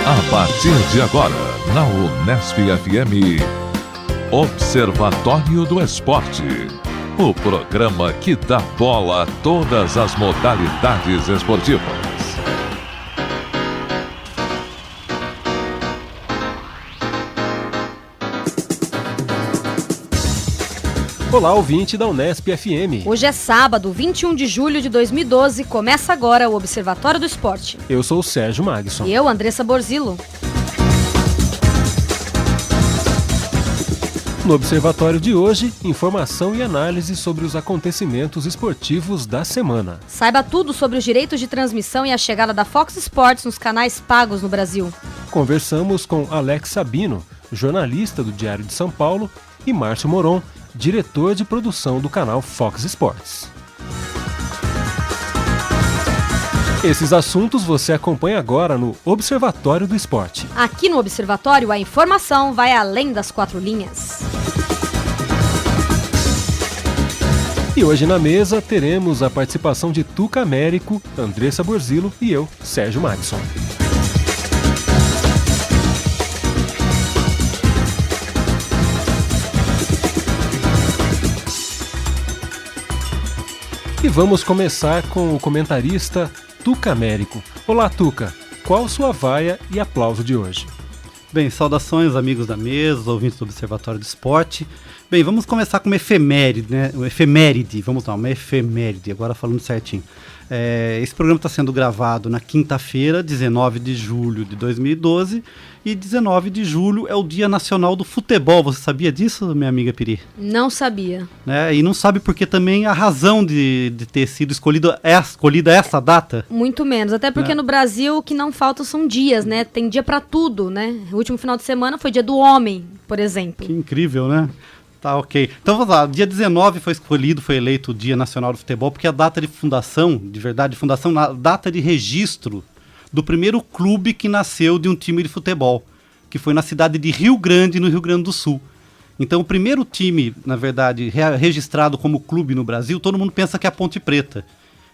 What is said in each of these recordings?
A partir de agora, na Unesp FM, Observatório do Esporte. O programa que dá bola a todas as modalidades esportivas. Olá, ouvinte da Unesp FM. Hoje é sábado, 21 de julho de 2012. Começa agora o Observatório do Esporte. Eu sou o Sérgio Magson. E eu, Andressa Borzillo. No Observatório de hoje, informação e análise sobre os acontecimentos esportivos da semana. Saiba tudo sobre os direitos de transmissão e a chegada da Fox Sports nos canais pagos no Brasil. Conversamos com Alex Sabino, jornalista do Diário de São Paulo, e Márcio Moron, diretor de produção do canal Fox Sports. Esses assuntos você acompanha agora no Observatório do Esporte. Aqui no Observatório, a informação vai além das quatro linhas. E hoje na mesa teremos a participação de Tuca Américo, Andressa Borzillo e eu, Sérgio Magson. E vamos começar com o comentarista Tuca Américo. Olá, Tuca. Qual sua vaia e aplauso de hoje? Bem, saudações amigos da mesa, ouvintes do Observatório do Esporte. Bem, vamos começar com uma efeméride, né? Uma efeméride, agora falando certinho. Esse programa está sendo gravado na quinta-feira, 19 de julho de 2012, e 19 de julho é o Dia Nacional do Futebol. Você sabia disso, minha amiga Piri? Não sabia. E não sabe porque também a razão de ter sido escolhida essa data? Muito menos, até porque no Brasil o que não falta são dias, né? Tem dia para tudo, né? O último final de semana foi dia do homem, por exemplo. Que incrível, né? Tá, ok. Então vamos lá, dia 19 foi eleito o Dia Nacional do Futebol, porque a data de fundação, a data de registro do primeiro clube que nasceu de um time de futebol, que foi na cidade de Rio Grande, no Rio Grande do Sul. Então o primeiro time, na verdade, registrado como clube no Brasil, todo mundo pensa que é a Ponte Preta,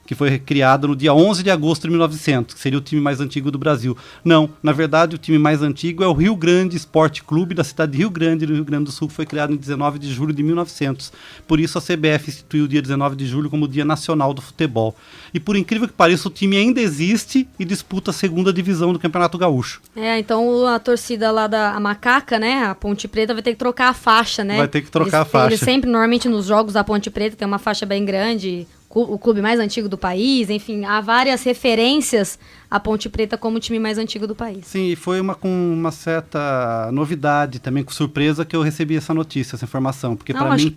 que foi criado no dia 11 de agosto de 1900, que seria o time mais antigo do Brasil. Não, na verdade o time mais antigo é o Rio Grande Esporte Clube, da cidade de Rio Grande, no Rio Grande do Sul, que foi criado em 19 de julho de 1900. Por isso a CBF instituiu o dia 19 de julho como Dia Nacional do Futebol. E por incrível que pareça, o time ainda existe e disputa a segunda divisão do Campeonato Gaúcho. Então a torcida lá da Macaca, né, a Ponte Preta, vai ter que trocar a faixa, né? Vai ter que trocar a faixa. Eles sempre, normalmente nos jogos da Ponte Preta, tem uma faixa bem grande, o clube mais antigo do país, enfim, há várias referências à Ponte Preta como o time mais antigo do país. Sim, e foi com uma certa novidade, também com surpresa, que eu recebi essa notícia, essa informação, porque para mim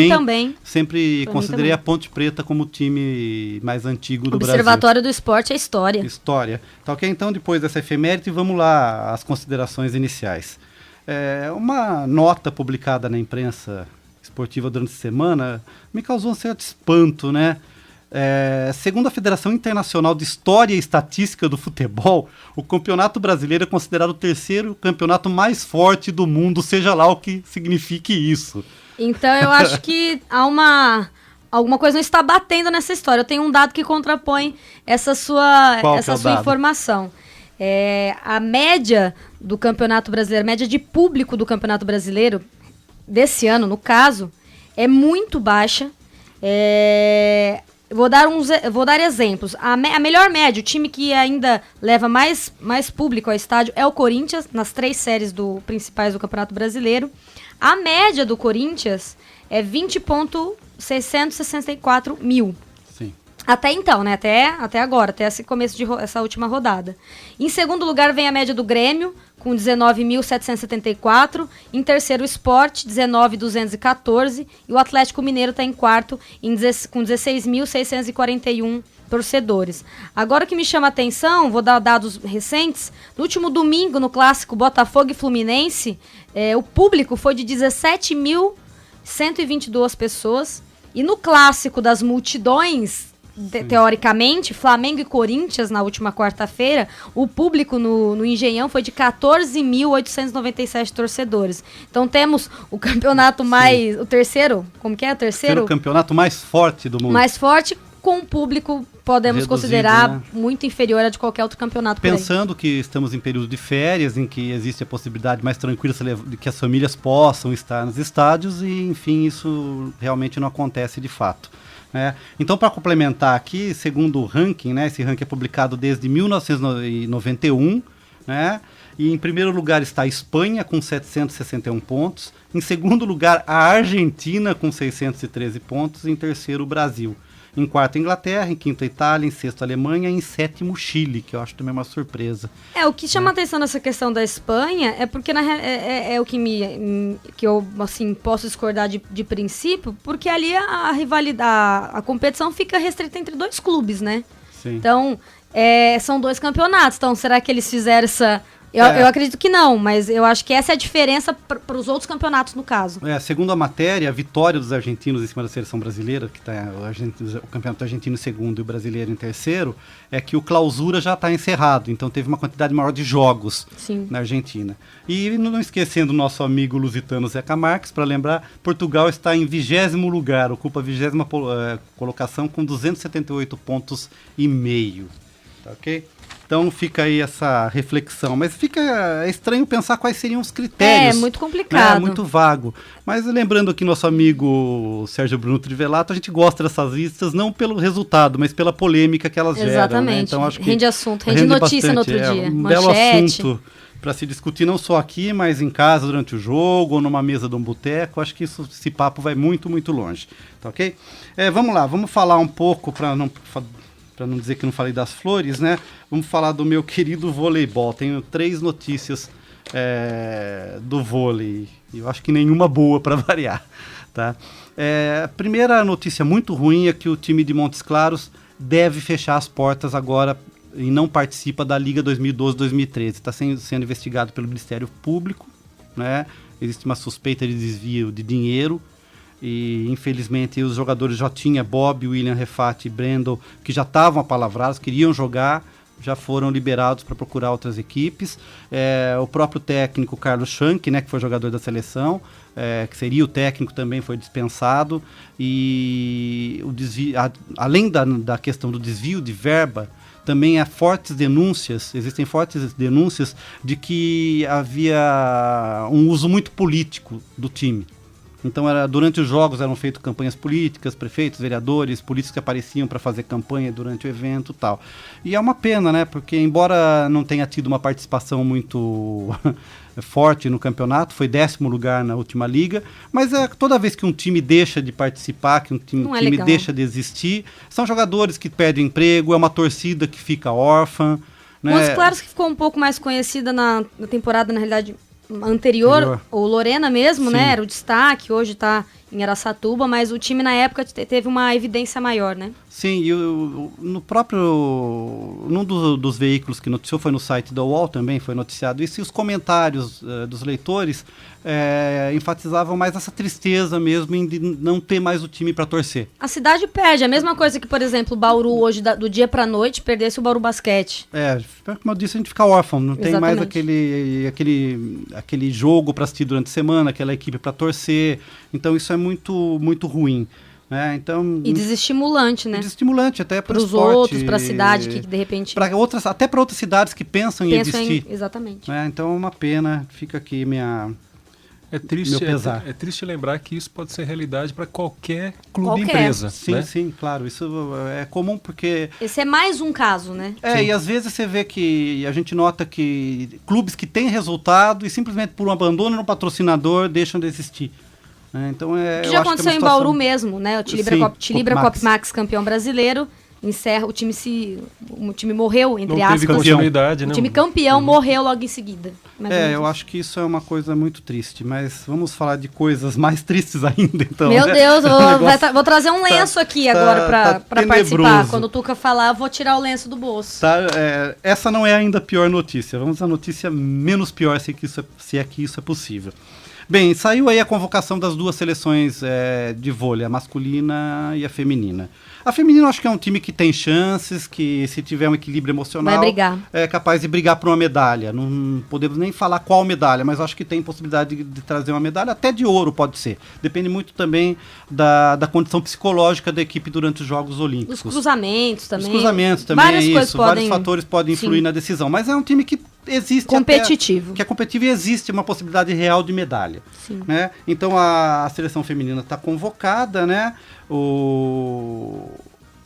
também sempre considerei a Ponte Preta como o time mais antigo do Brasil. Observatório do Esporte é história. História. Tá, ok? Então, depois dessa efeméride, vamos lá às considerações iniciais. Uma nota publicada na imprensa esportiva durante a semana me causou um certo espanto, né? Segundo a Federação Internacional de História e Estatística do Futebol, o Campeonato Brasileiro é considerado o terceiro campeonato mais forte do mundo, seja lá o que signifique isso. Então eu acho que alguma coisa não está batendo nessa história. Eu tenho um dado que contrapõe essa sua informação. A média do Campeonato Brasileiro, a média de público do Campeonato Brasileiro desse ano, no caso, é muito baixa. Vou dar exemplos. A melhor média, o time que ainda leva mais público ao estádio é o Corinthians, nas 3 séries principais do Campeonato Brasileiro. A média do Corinthians é 20.664 mil. Sim. Até então, né? Até agora, até esse começo essa última rodada. Em segundo lugar vem a média do Grêmio, com 19.774. Em terceiro, o Sport, 19.214. E o Atlético Mineiro está em quarto, com 16.641 torcedores. Agora o que me chama a atenção, vou dar dados recentes, no último domingo, no clássico Botafogo e Fluminense, o público foi de 17.122 pessoas. E no clássico das multidões, teoricamente, Flamengo e Corinthians, na última quarta-feira, o público no Engenhão foi de 14.897 torcedores. Então temos o campeonato o terceiro, como que é? O terceiro campeonato mais forte do mundo. Mais forte, com um público podemos reduzido, considerar né? muito inferior a de qualquer outro campeonato por aí. Pensando que estamos em período de férias, em que existe a possibilidade mais tranquila de que as famílias possam estar nos estádios e, enfim, isso realmente não acontece de fato. Né? Então, para complementar aqui, segundo o ranking, né, esse ranking é publicado desde 1991, né? E em primeiro lugar está a Espanha, com 761 pontos. Em segundo lugar, a Argentina, com 613 pontos. Em terceiro, o Brasil. Em quarto, a Inglaterra. Em quinto, a Itália. Em sexto, a Alemanha. E em sétimo, o Chile, que eu acho também uma surpresa. O que chama atenção nessa questão da Espanha é porque é o que que eu assim, posso discordar de princípio, porque ali a rivalidade, a competição fica restrita entre 2 clubes, né? Sim. Então, são 2 campeonatos. Então, será que eles fizeram essa... Eu acredito que não, mas eu acho que essa é a diferença para os outros campeonatos, no caso. Segundo a matéria, a vitória dos argentinos em cima da seleção brasileira, que está o campeonato argentino em segundo e o brasileiro em terceiro, é que o clausura já está encerrado. Então teve uma quantidade maior de jogos na Argentina. E não esquecendo o nosso amigo lusitano Zeca Marques, para lembrar, Portugal está em 20º lugar, ocupa a 20ª colocação com 278 pontos e meio. Tá, ok? Então fica aí essa reflexão, mas fica estranho pensar quais seriam os critérios. É muito complicado. Né? Muito vago. Mas lembrando aqui nosso amigo Sérgio Bruno Trivelato, a gente gosta dessas listas não pelo resultado, mas pela polêmica que elas geram. Exatamente. Né? Então, acho que rende assunto, rende notícia bastante. no outro dia. Um Manchete. belo assunto para se discutir não só aqui, mas em casa durante o jogo ou numa mesa de um boteco. Acho que esse papo vai muito, muito longe. Tá ok? Vamos lá, vamos falar um pouco para não dizer que não falei das flores, né? Vamos falar do meu querido voleibol. Tenho 3 notícias do vôlei. Eu acho que nenhuma boa para variar. Tá? A primeira notícia muito ruim é que o time de Montes Claros deve fechar as portas agora e não participa da Liga 2012-2013. Está sendo investigado pelo Ministério Público. Né? Existe uma suspeita de desvio de dinheiro. E infelizmente os jogadores Jotinha, Bob, William Refati e Brendel, que já estavam apalavrados, queriam jogar, já foram liberados para procurar outras equipes. O próprio técnico Carlos Schank, né, que foi jogador da seleção, que seria o técnico, também foi dispensado. E o desvio, além da questão do desvio de verba, também existem fortes denúncias de que havia um uso muito político do time. Então, durante os jogos eram feitas campanhas políticas, prefeitos, vereadores, políticos que apareciam para fazer campanha durante o evento e tal. E é uma pena, né? Porque embora não tenha tido uma participação muito forte no campeonato, foi 10º lugar na última liga, mas toda vez que um time deixa de participar, que um time deixa de existir, são jogadores que perdem emprego, é uma torcida que fica órfã. Né? Montes Claros, que ficou um pouco mais conhecida na temporada, na realidade, anterior, o Lorena mesmo, Sim. né, era o destaque, hoje está em Araçatuba, mas o time na época teve uma evidência maior, né? Sim, e num dos veículos que noticiou, foi no site da UOL também, foi noticiado isso, e os comentários dos leitores enfatizavam mais essa tristeza mesmo em de não ter mais o time para torcer. A cidade perde, a mesma coisa que, por exemplo, o Bauru hoje, do dia pra noite, perdesse o Bauru Basquete. Como eu disse, a gente fica órfão, não tem mais Exatamente. aquele jogo para assistir durante a semana, aquela equipe para torcer, então isso é muito, muito ruim. Então, E desestimulante, né? Desestimulante até para os outros, para a cidade que de repente... até para outras cidades que pensam em existir. Exatamente. Então é uma pena, fica aqui meu pesar. É triste lembrar que isso pode ser realidade para qualquer clube empresa. Sim, né? sim, claro. Isso é comum porque... Esse é mais um caso, né? E às vezes você vê que a gente nota que clubes que têm resultado e simplesmente por um abandono no patrocinador deixam de existir. Então, que já aconteceu em Bauru mesmo, né? O Tilibra Copmax, campeão brasileiro, encerra, o time morreu, entre aspas. Não teve continuidade, né? O time campeão morreu logo em seguida. Eu acho que isso é uma coisa muito triste, mas vamos falar de coisas mais tristes ainda, então. Meu Deus, vou trazer um lenço aqui agora para participar. Quando o Tuca falar, eu vou tirar o lenço do bolso. Essa não é ainda a pior notícia, vamos à notícia menos pior, se é que isso é possível. Bem, saiu aí a convocação das duas seleções de vôlei, a masculina e a feminina. A feminina eu acho que é um time que tem chances, que se tiver um equilíbrio emocional, vai brigar. É capaz de brigar por uma medalha. Não podemos nem falar qual medalha, mas eu acho que tem possibilidade de trazer uma medalha, até de ouro pode ser. Depende muito também da condição psicológica da equipe durante os Jogos Olímpicos. Os cruzamentos também. Várias coisas podem... vários fatores podem influir na decisão, mas é um time que existe competitivo. Que é competitivo e existe uma possibilidade real de medalha. Né? Então a seleção feminina está convocada, né? O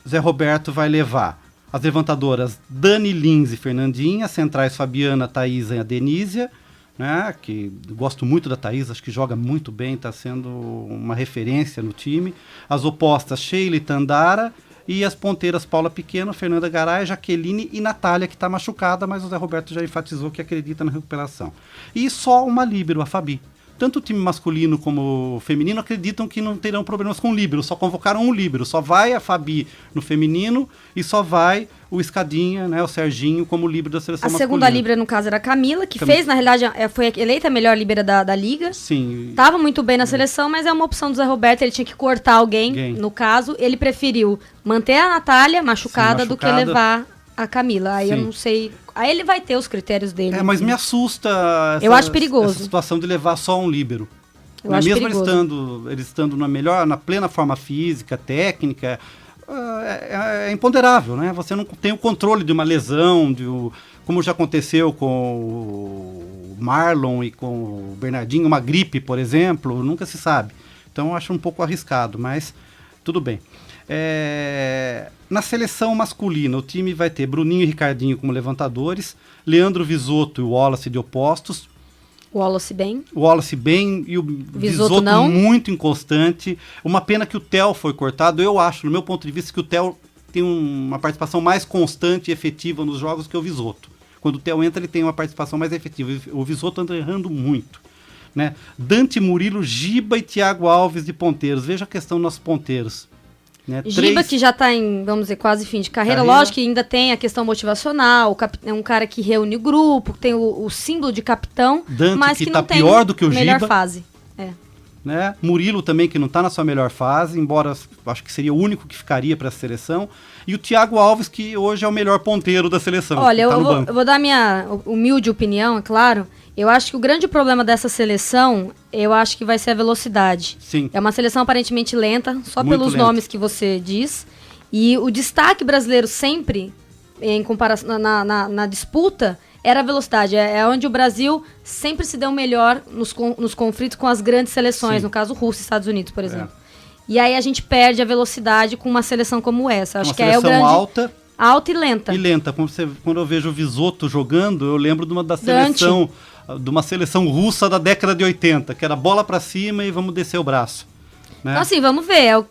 Zé Roberto vai levar as levantadoras Dani Lins e Fernandinha, centrais Fabiana, Thaísa e a Denísia, né? Que gosto muito da Thaís, acho que joga muito bem, está sendo uma referência no time. As opostas Sheila e Tandara, e as ponteiras Paula Pequeno, Fernanda Garay, Jaqueline e Natália, que está machucada, mas o Zé Roberto já enfatizou que acredita na recuperação. E só uma líbero, a Fabi. Tanto o time masculino como o feminino acreditam que não terão problemas com o líbero, só convocaram um líbero, só vai a Fabi no feminino e só vai o Escadinha, né, o Serginho, como líbero da seleção masculina. A segunda líbera, no caso, era a Camila, que fez, na realidade, foi eleita a melhor líbera da Liga. Sim. Tava muito bem na seleção, mas é uma opção do Zé Roberto, ele tinha que cortar alguém. No caso, ele preferiu manter a Natália machucada do que levar a Camila. Aí eu não sei... Aí ele vai ter os critérios dele. Mas me assusta eu acho perigoso. Essa situação de levar só um líbero. Eu acho mesmo perigoso. Eles estando na plena forma física, técnica, é imponderável, né? Você não tem o controle de uma lesão, como já aconteceu com o Marlon e com o Bernardinho, uma gripe, por exemplo, nunca se sabe. Então eu acho um pouco arriscado, mas tudo bem. Na seleção masculina, o time vai ter Bruninho e Ricardinho como levantadores, Leandro Visotto e o Wallace de opostos. O Wallace bem e o Visotto não. Muito inconstante. Uma pena que o Theo foi cortado. Eu acho, no meu ponto de vista, que o Theo tem uma participação mais constante e efetiva nos jogos que o Visotto. Quando o Theo entra, ele tem uma participação mais efetiva. O Visotto anda errando muito. Né? Dante Murilo, Giba e Thiago Alves de ponteiros. Veja a questão dos nossos ponteiros. Né? Giba, que já está em, vamos dizer, quase fim de carreira. Lógico que ainda tem a questão motivacional, é um cara que reúne o grupo, tem o símbolo de capitão, Dante, mas que tá não tem pior do que o melhor Giba. fase. Né? Murilo também, que não está na sua melhor fase, embora acho que seria o único que ficaria para a seleção. E o Thiago Alves, que hoje é o melhor ponteiro da seleção. Olha, eu vou dar minha humilde opinião, é claro. Eu acho que o grande problema dessa seleção, eu acho que vai ser a velocidade. Sim. É uma seleção aparentemente lenta, só muito pelos lenta. nomes que você diz. E o destaque brasileiro sempre, em comparação na disputa, era a velocidade. É onde o Brasil sempre se deu melhor nos conflitos com as grandes seleções, no caso Rússia e Estados Unidos, por exemplo. E aí a gente perde a velocidade com uma seleção como essa. Acho que é o grande... Alta e lenta. E lenta. Quando eu vejo o Visotto jogando, eu lembro de uma seleção russa da década de 80, que era bola pra cima e vamos descer o braço. Né? Então assim, vamos ver.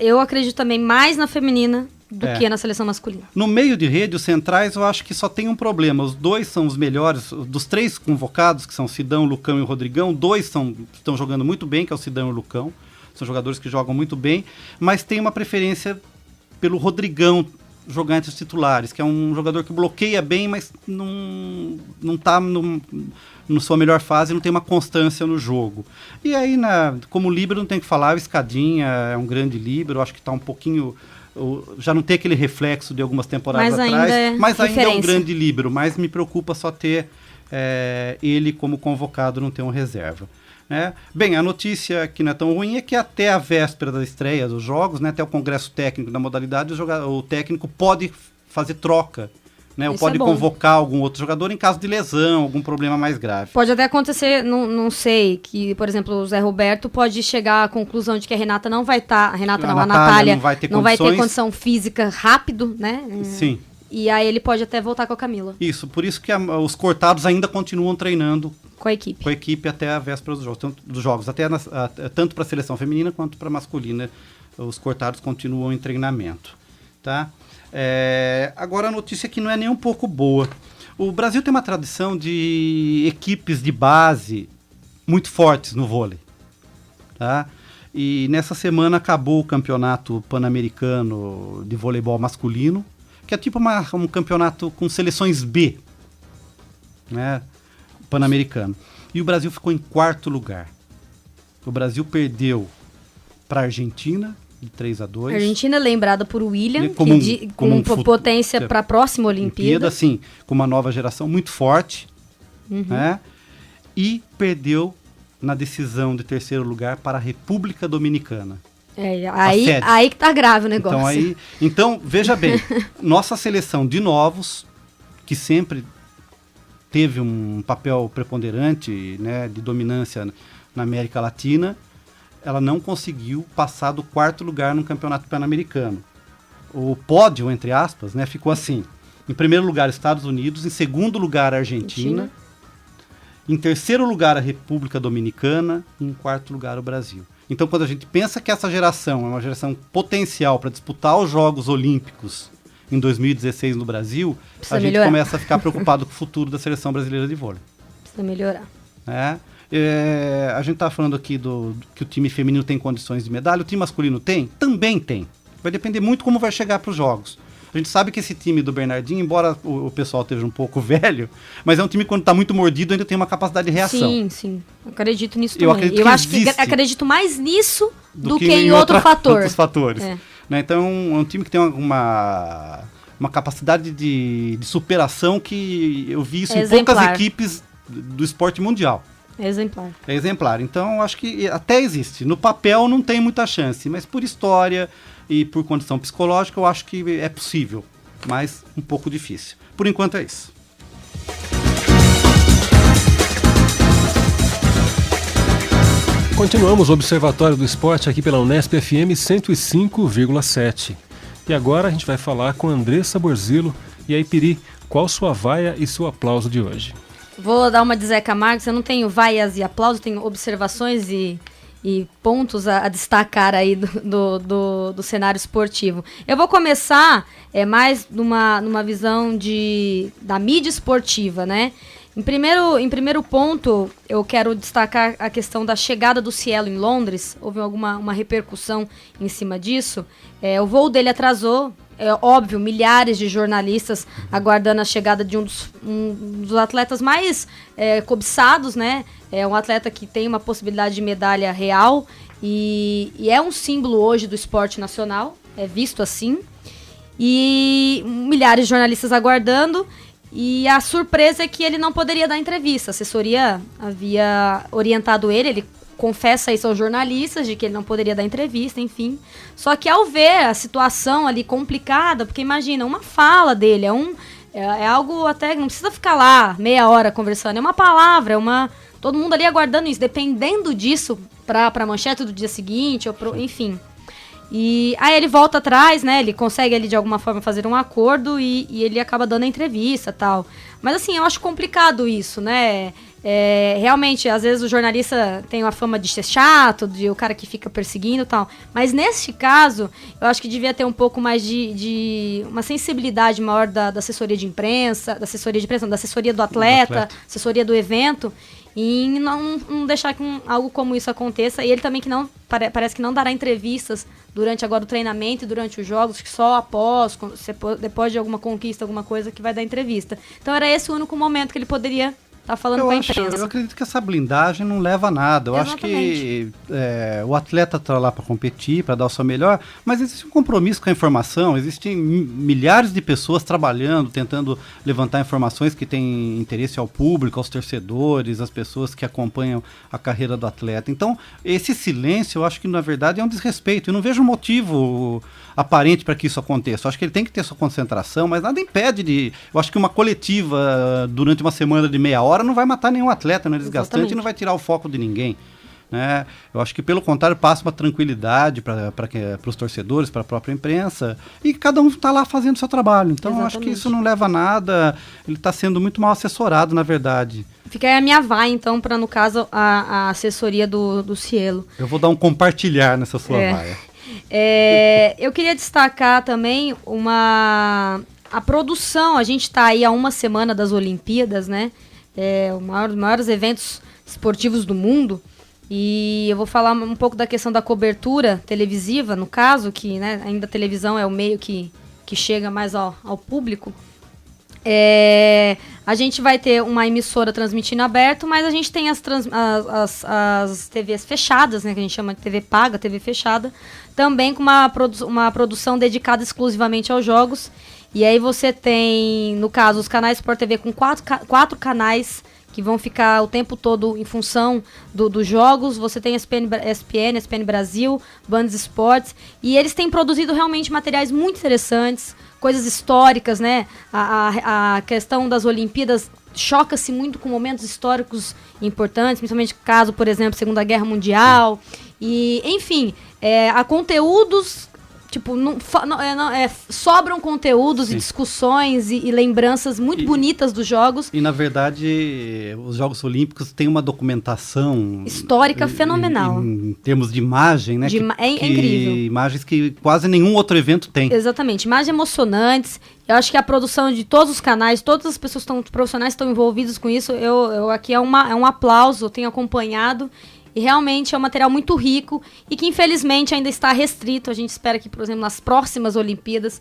Eu acredito também mais na feminina do que na seleção masculina. No meio de rede, os centrais, eu acho que só tem um problema. Os dois são os melhores. Dos três convocados, que são o Sidão, o Lucão e o Rodrigão, dois estão jogando muito bem, que é o Sidão e o Lucão. São jogadores que jogam muito bem, mas tem uma preferência pelo Rodrigão jogar entre os titulares, que é um jogador que bloqueia bem, mas não está na sua melhor fase, não tem uma constância no jogo. E aí, como líbero, não tem o que falar, o Escadinha é um grande líbero, acho que está um pouquinho... já não tem aquele reflexo de algumas temporadas atrás, mas ainda é um grande líbero, mas me preocupa só ter ele como convocado, não ter um reserva. Né? Bem, a notícia que não é tão ruim é que até a véspera da estreia dos jogos, né, até o congresso técnico da modalidade, o técnico pode fazer troca, né, ou pode convocar algum outro jogador em caso de lesão, algum problema mais grave. Pode até acontecer, não sei, que, por exemplo, o Zé Roberto pode chegar à conclusão de que a Renata não vai estar, a Natália não vai ter condição física rápido, né? Sim. E aí ele pode até voltar com a Camila. Isso, por isso que os cortados ainda continuam treinando com a equipe até a véspera dos jogos, tanto para a seleção feminina quanto para a masculina. Os cortados continuam em treinamento. Tá? Agora a notícia que não é nem um pouco boa. O Brasil tem uma tradição de equipes de base muito fortes no vôlei. Tá? E nessa semana acabou o campeonato pan-americano de voleibol masculino, que é tipo um campeonato com seleções B, né, pan-americano. e o Brasil ficou em quarto lugar. O Brasil perdeu para a Argentina, de 3-2. A Argentina é lembrada por William, como com potência para a próxima Olimpíada. Sim, com uma nova geração muito forte. Né? E perdeu na decisão de terceiro lugar para a República Dominicana. Aí que tá grave o negócio. Então, veja bem, nossa seleção de novos, que sempre teve um papel preponderante, né, de dominância na América Latina, ela não conseguiu passar do quarto lugar no Campeonato Pan-Americano. O pódio, entre aspas, né, ficou assim. Em primeiro lugar, Estados Unidos. Em segundo lugar, Argentina. Em terceiro lugar, a República Dominicana. E em quarto lugar, o Brasil. Então, quando a gente pensa que essa geração é uma geração potencial para disputar os Jogos Olímpicos em 2016 no Brasil, a gente começa a ficar preocupado com o futuro da seleção brasileira de vôlei. Precisa melhorar. A gente está falando aqui que o time feminino tem condições de medalha, o time masculino tem? Também tem. Vai depender muito como vai chegar para os Jogos. A gente sabe que esse time do Bernardinho, embora o pessoal esteja um pouco velho, mas é um time que quando está muito mordido ainda tem uma capacidade de reação. Sim. Acredito nisso também. Acredito mais nisso do que em outros fatores. Né? Então é um time que tem uma capacidade de superação que eu vi isso em poucas equipes do esporte mundial. É exemplar. Então, acho que até existe. No papel não tem muita chance, mas por história e por condição psicológica eu acho que é possível, mas um pouco difícil. Por enquanto é isso. Continuamos o Observatório do Esporte aqui pela Unesp FM 105,7. E agora a gente vai falar com Andressa Borzillo. E aí, Piri, qual sua vaia e seu aplauso de hoje? Vou dar uma de Zeca Marques, eu não tenho vaias e aplausos, tenho observações e pontos a destacar aí do cenário esportivo. Eu vou começar mais numa visão da mídia esportiva, né? Em primeiro ponto, eu quero destacar a questão da chegada do Cielo em Londres. Houve uma repercussão em cima disso. O voo dele atrasou. É óbvio, milhares de jornalistas aguardando a chegada de um dos atletas mais cobiçados, né? É um atleta que tem uma possibilidade de medalha real e é um símbolo hoje do esporte nacional, é visto assim. E milhares de jornalistas aguardando. E a surpresa é que ele não poderia dar entrevista. A assessoria havia orientado ele confessa isso aos jornalistas, de que ele não poderia dar entrevista, enfim. Só que ao ver a situação ali complicada, porque imagina, uma fala dele, é algo até, não precisa ficar lá meia hora conversando, é uma palavra, todo mundo ali aguardando isso, dependendo disso pra manchete do dia seguinte, enfim. E aí ele volta atrás, né? Ele consegue ali de alguma forma fazer um acordo e ele acaba dando a entrevista e tal. Mas assim, eu acho complicado isso, né? Realmente, às vezes o jornalista tem a fama de ser chato, de o cara que fica perseguindo e tal. Mas neste caso, eu acho que devia ter um pouco mais de uma sensibilidade maior da assessoria de imprensa, da assessoria do atleta, assessoria do evento. E não deixar que algo como isso aconteça. E ele também parece que não dará entrevistas durante agora o treinamento e durante os jogos, que só depois de alguma conquista, alguma coisa, que vai dar entrevista. Então era esse o único momento que ele poderia estar falando com a imprensa. Eu acredito que essa blindagem não leva a nada. Eu acho que o atleta está lá para competir, para dar o seu melhor, mas existe um compromisso com a informação, existem milhares de pessoas trabalhando, tentando levantar informações que têm interesse ao público, aos torcedores, às pessoas que acompanham a carreira do atleta. Então, esse silêncio, eu acho que, na verdade, é um desrespeito. Eu não vejo motivo aparente para que isso aconteça. Eu acho que ele tem que ter sua concentração, mas nada impede eu acho que uma coletiva durante uma semana de meia hora não vai matar nenhum atleta, não é desgastante. Exatamente. E não vai tirar o foco de ninguém. Né? Eu acho que, pelo contrário, passa uma tranquilidade para os torcedores, para a própria imprensa, e cada um está lá fazendo o seu trabalho. Então, eu acho que isso não leva a nada, ele está sendo muito mal assessorado, na verdade. Fica aí a minha vaia, então, para, no caso, a assessoria do Cielo. Eu vou dar um compartilhar nessa sua vaia. Eu queria destacar também a produção. A gente está aí há uma semana das Olimpíadas, né? Os maiores eventos esportivos do mundo. E eu vou falar um pouco da questão da cobertura televisiva, no caso, que, né, ainda a televisão é o meio que chega mais ao público. A gente vai ter uma emissora transmitindo aberto, mas a gente tem as TVs fechadas, né, que a gente chama de TV paga, TV fechada, também com uma produção dedicada exclusivamente aos jogos. E aí você tem, no caso, os canais Sport TV com quatro canais que vão ficar o tempo todo em função dos jogos. Você tem ESPN Brasil, Band Esportes, e eles têm produzido realmente materiais muito interessantes, coisas históricas, né? A questão das Olimpíadas choca-se muito com momentos históricos importantes, principalmente caso, por exemplo, Segunda Guerra Mundial. E, enfim, há conteúdos, tipo, sobram conteúdos e discussões e lembranças muito bonitas dos jogos. E, na verdade, os Jogos Olímpicos têm uma documentação histórica fenomenal. Em termos de imagem, né? É incrível. Imagens que quase nenhum outro evento tem. Exatamente. Imagens emocionantes. Eu acho que a produção de todos os canais, todas as pessoas profissionais estão envolvidas com isso. Eu aqui é um aplauso, eu tenho acompanhado. E realmente é um material muito rico e que, infelizmente, ainda está restrito. A gente espera que, por exemplo, nas próximas Olimpíadas,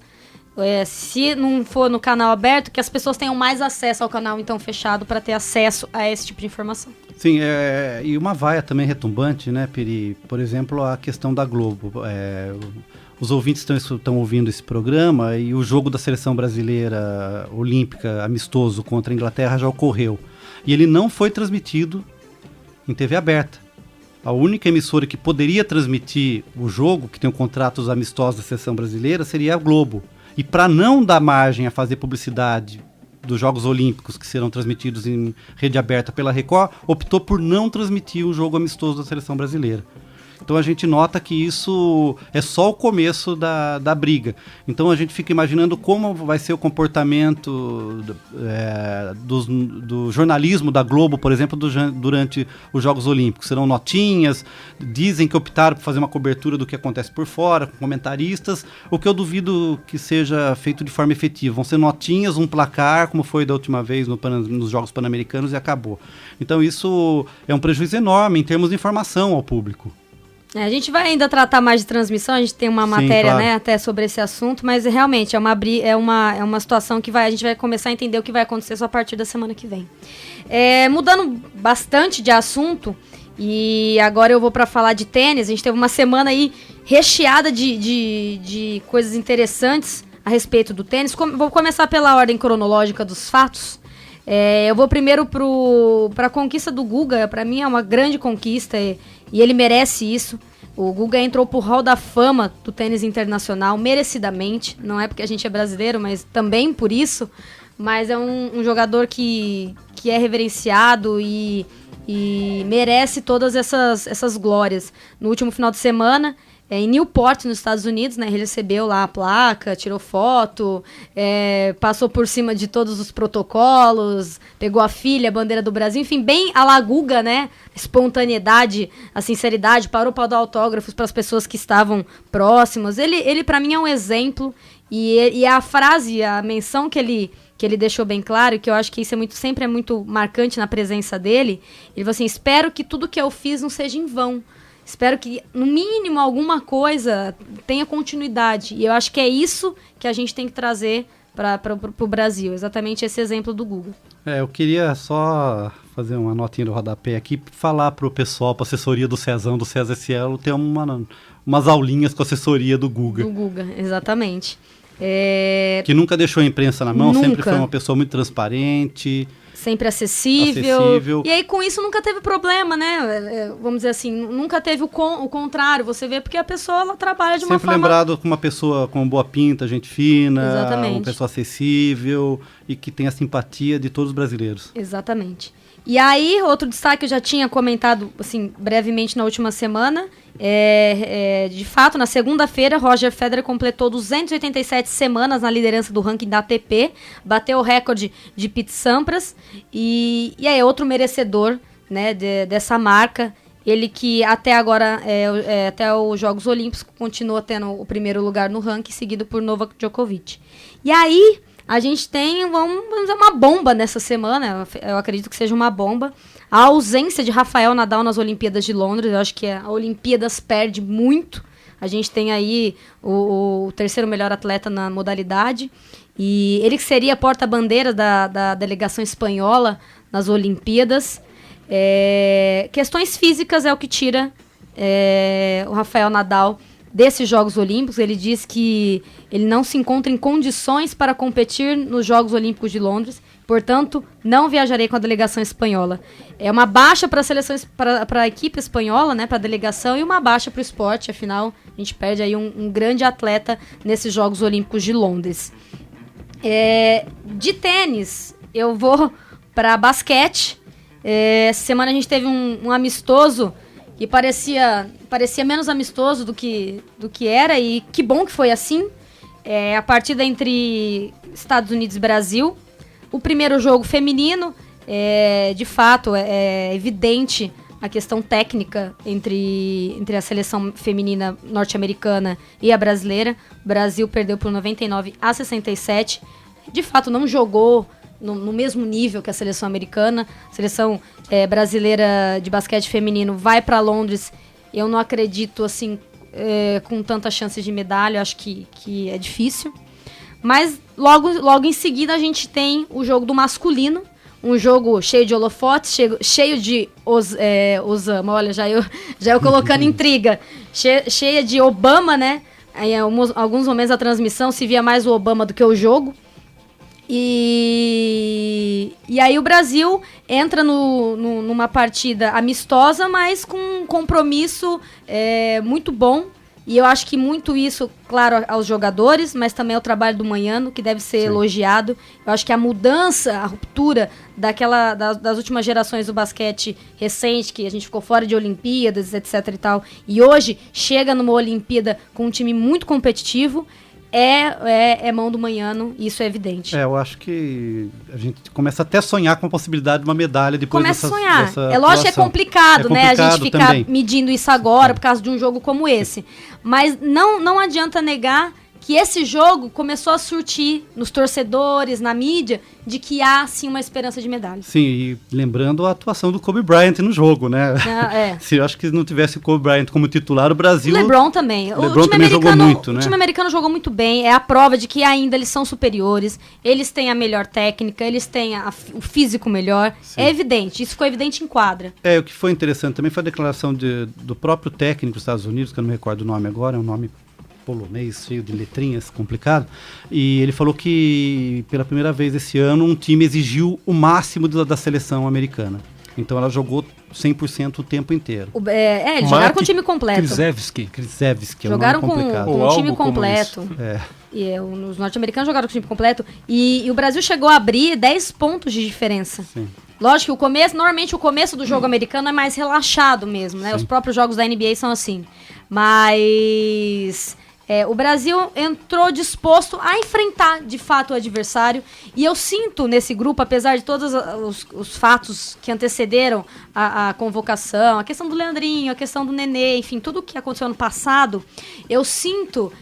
se não for no canal aberto, que as pessoas tenham mais acesso ao canal, então, fechado, para ter acesso a esse tipo de informação. Sim, e uma vaia também retumbante, né, Peri? Por exemplo, a questão da Globo. Os ouvintes estão ouvindo esse programa e o jogo da seleção brasileira olímpica amistoso contra a Inglaterra já ocorreu. E ele não foi transmitido em TV aberta. A única emissora que poderia transmitir o jogo, que tem um contratos amistosos da seleção brasileira, seria a Globo. E para não dar margem a fazer publicidade dos Jogos Olímpicos, que serão transmitidos em rede aberta pela Record, optou por não transmitir o jogo amistoso da seleção brasileira. Então a gente nota que isso é só o começo da briga. Então a gente fica imaginando como vai ser o comportamento do jornalismo da Globo, por exemplo, durante os Jogos Olímpicos. Serão notinhas, dizem que optaram por fazer uma cobertura do que acontece por fora, com comentaristas, o que eu duvido que seja feito de forma efetiva. Vão ser notinhas, um placar, como foi da última vez nos Jogos Pan-Americanos, e acabou. Então isso é um prejuízo enorme em termos de informação ao público. A gente vai ainda tratar mais de transmissão, a gente tem uma matéria, claro, né, até sobre esse assunto, mas realmente é uma situação que a gente vai começar a entender o que vai acontecer só a partir da semana que vem. Mudando bastante de assunto, e agora eu vou para falar de tênis. A gente teve uma semana aí recheada de coisas interessantes a respeito do tênis. Vou começar pela ordem cronológica dos fatos. Eu vou primeiro para a conquista do Guga. Para mim é uma grande conquista e ele merece isso. O Guga entrou pro Hall da Fama do tênis internacional, merecidamente. Não é porque a gente é brasileiro, mas também por isso. Mas é um jogador que é reverenciado e merece todas essas glórias. No último final de semana, em Newport, nos Estados Unidos, né, ele recebeu lá a placa, tirou foto, passou por cima de todos os protocolos, pegou a filha, a bandeira do Brasil, enfim, bem à la Guga, né, espontaneidade, a sinceridade, parou para dar autógrafos para as pessoas que estavam próximas. Ele para mim é um exemplo, e a frase, a menção que ele deixou bem claro, que eu acho que isso sempre é muito marcante na presença dele, ele falou assim: espero que tudo que eu fiz não seja em vão. Espero que, no mínimo, alguma coisa tenha continuidade. E eu acho que é isso que a gente tem que trazer para o Brasil. Exatamente esse exemplo do Guga. Eu queria só fazer uma notinha do rodapé aqui, falar para o pessoal, para a assessoria do Cezão, do César Cielo, ter umas aulinhas com a assessoria do Guga. Do Guga, exatamente. Que nunca deixou a imprensa na mão, Nunca. Sempre foi uma pessoa muito transparente. Sempre acessível. E aí, com isso, nunca teve problema, né? Vamos dizer assim, nunca teve o contrário. Você vê, porque a pessoa, ela trabalha de uma Sempre forma... lembrado como uma pessoa com boa pinta, gente fina. Exatamente. Uma pessoa acessível e que tem a simpatia de todos os brasileiros. Exatamente. E aí, outro destaque eu já tinha comentado, assim, brevemente na última semana. De fato, na segunda-feira, Roger Federer completou 287 semanas na liderança do ranking da ATP, bateu o recorde de Pete Sampras e é outro merecedor, né, dessa marca. Ele que até agora, até os Jogos Olímpicos, continua tendo o primeiro lugar no ranking, seguido por Novak Djokovic. E aí, a gente tem vamos dizer, uma bomba nessa semana, eu acredito que seja uma bomba. A ausência de Rafael Nadal nas Olimpíadas de Londres, eu acho que a Olimpíadas perde muito. A gente tem aí o terceiro melhor atleta na modalidade. E ele que seria porta-bandeira da delegação espanhola nas Olimpíadas. Questões físicas é o que tira o Rafael Nadal desses Jogos Olímpicos. Ele diz que ele não se encontra em condições para competir nos Jogos Olímpicos de Londres, portanto, não viajarei com a delegação espanhola. É uma baixa para a seleção, para a equipe espanhola, né, para a delegação, e uma baixa para o esporte, afinal, a gente perde aí um grande atleta nesses Jogos Olímpicos de Londres. De tênis, eu vou para basquete. Essa semana a gente teve um amistoso que parecia menos amistoso do que era, e que bom que foi assim. A partida entre Estados Unidos e Brasil. O primeiro jogo feminino, de fato, é evidente a questão técnica entre a seleção feminina norte-americana e a brasileira. O Brasil perdeu por 99-67. De fato, não jogou no mesmo nível que a seleção americana. A seleção brasileira de basquete feminino vai para Londres. Eu não acredito assim com tanta chance de medalha. Acho que é difícil. Mas logo em seguida a gente tem o jogo do masculino. Um jogo cheio de holofotes, cheio de Osama. Olha, já eu colocando intriga. Cheia de Obama, né? Em alguns momentos da transmissão se via mais o Obama do que o jogo. E aí o Brasil entra numa partida amistosa, mas com um compromisso muito bom. E eu acho que muito isso, claro, aos jogadores, mas também ao trabalho do Manhano, que deve ser elogiado. Eu acho que a mudança, a ruptura das últimas gerações do basquete recente, que a gente ficou fora de Olimpíadas, etc e tal, e hoje chega numa Olimpíada com um time muito competitivo, é mão do Manhano, e isso é evidente. Eu acho que a gente começa até a sonhar com a possibilidade de uma medalha depois dessa sonhar. É lógico que é complicado, né? A gente ficar também medindo isso agora por causa de um jogo como esse. Mas não adianta negar que esse jogo começou a surtir nos torcedores, na mídia, de que há, sim, uma esperança de medalha. Sim, e lembrando a atuação do Kobe Bryant no jogo, né? Se eu acho que não tivesse o Kobe Bryant como titular, o Brasil... O LeBron também. O LeBron também jogou muito, né? O time americano jogou muito bem, é a prova de que ainda eles são superiores, eles têm a melhor técnica, eles têm o físico melhor. Sim. É evidente, isso ficou evidente em quadra. O que foi interessante também foi a declaração do próprio técnico dos Estados Unidos, que eu não me recordo o nome agora, é um nome polonês, cheio de letrinhas, complicado, e ele falou que pela primeira vez esse ano um time exigiu o máximo da seleção americana. Então ela jogou 100% o tempo inteiro. Eles jogaram com o time completo. Krzyzewski, jogaram com um time completo. E os norte-americanos jogaram com o time completo. E o Brasil chegou a abrir 10 pontos de diferença. Sim. Lógico que normalmente o começo do jogo americano é mais relaxado mesmo, né? Sim. Os próprios jogos da NBA são assim. Mas... o Brasil entrou disposto a enfrentar, de fato, o adversário. E eu sinto nesse grupo, apesar de todos os fatos que antecederam a convocação, a questão do Leandrinho, a questão do Nenê, enfim, tudo o que aconteceu ano passado, eu sinto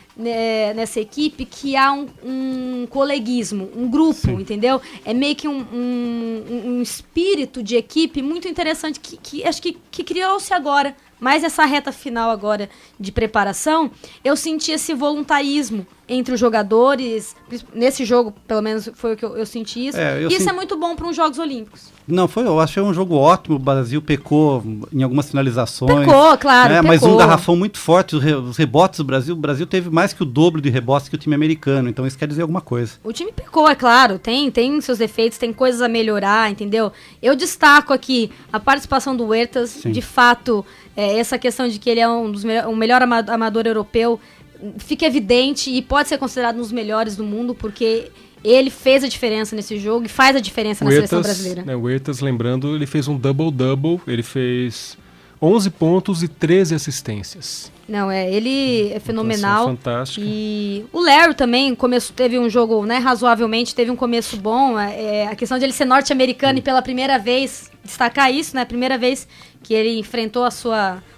nessa equipe que há um coleguismo, um grupo, sim, entendeu? É meio que um espírito de equipe muito interessante que acho que criou-se agora. Mas essa reta final agora de preparação, eu senti esse voluntarismo entre os jogadores. Nesse jogo, pelo menos, foi o que eu senti isso. Isso é muito bom para uns Jogos Olímpicos. Não, eu achei um jogo ótimo. O Brasil pecou em algumas finalizações. Pecou, claro, pecou. Mas um garrafão muito forte. Os rebotes do Brasil. O Brasil teve mais que o dobro de rebotes que o time americano. Então isso quer dizer alguma coisa. O time pecou, é claro. Tem seus defeitos, tem coisas a melhorar, entendeu? Eu destaco aqui a participação do Huertas. Sim. De fato, essa questão de que ele é o melhor amador europeu fica evidente e pode ser considerado um dos melhores do mundo, porque ele fez a diferença nesse jogo e faz a diferença na seleção brasileira. O Huertas, lembrando, ele fez um double-double, ele fez 11 pontos e 13 assistências. Ele é fenomenal. Fantástica. E o Léo também teve um jogo, né, razoavelmente, teve um começo bom. A questão de ele ser norte-americano e pela primeira vez, destacar isso, né, primeira vez que ele enfrentou o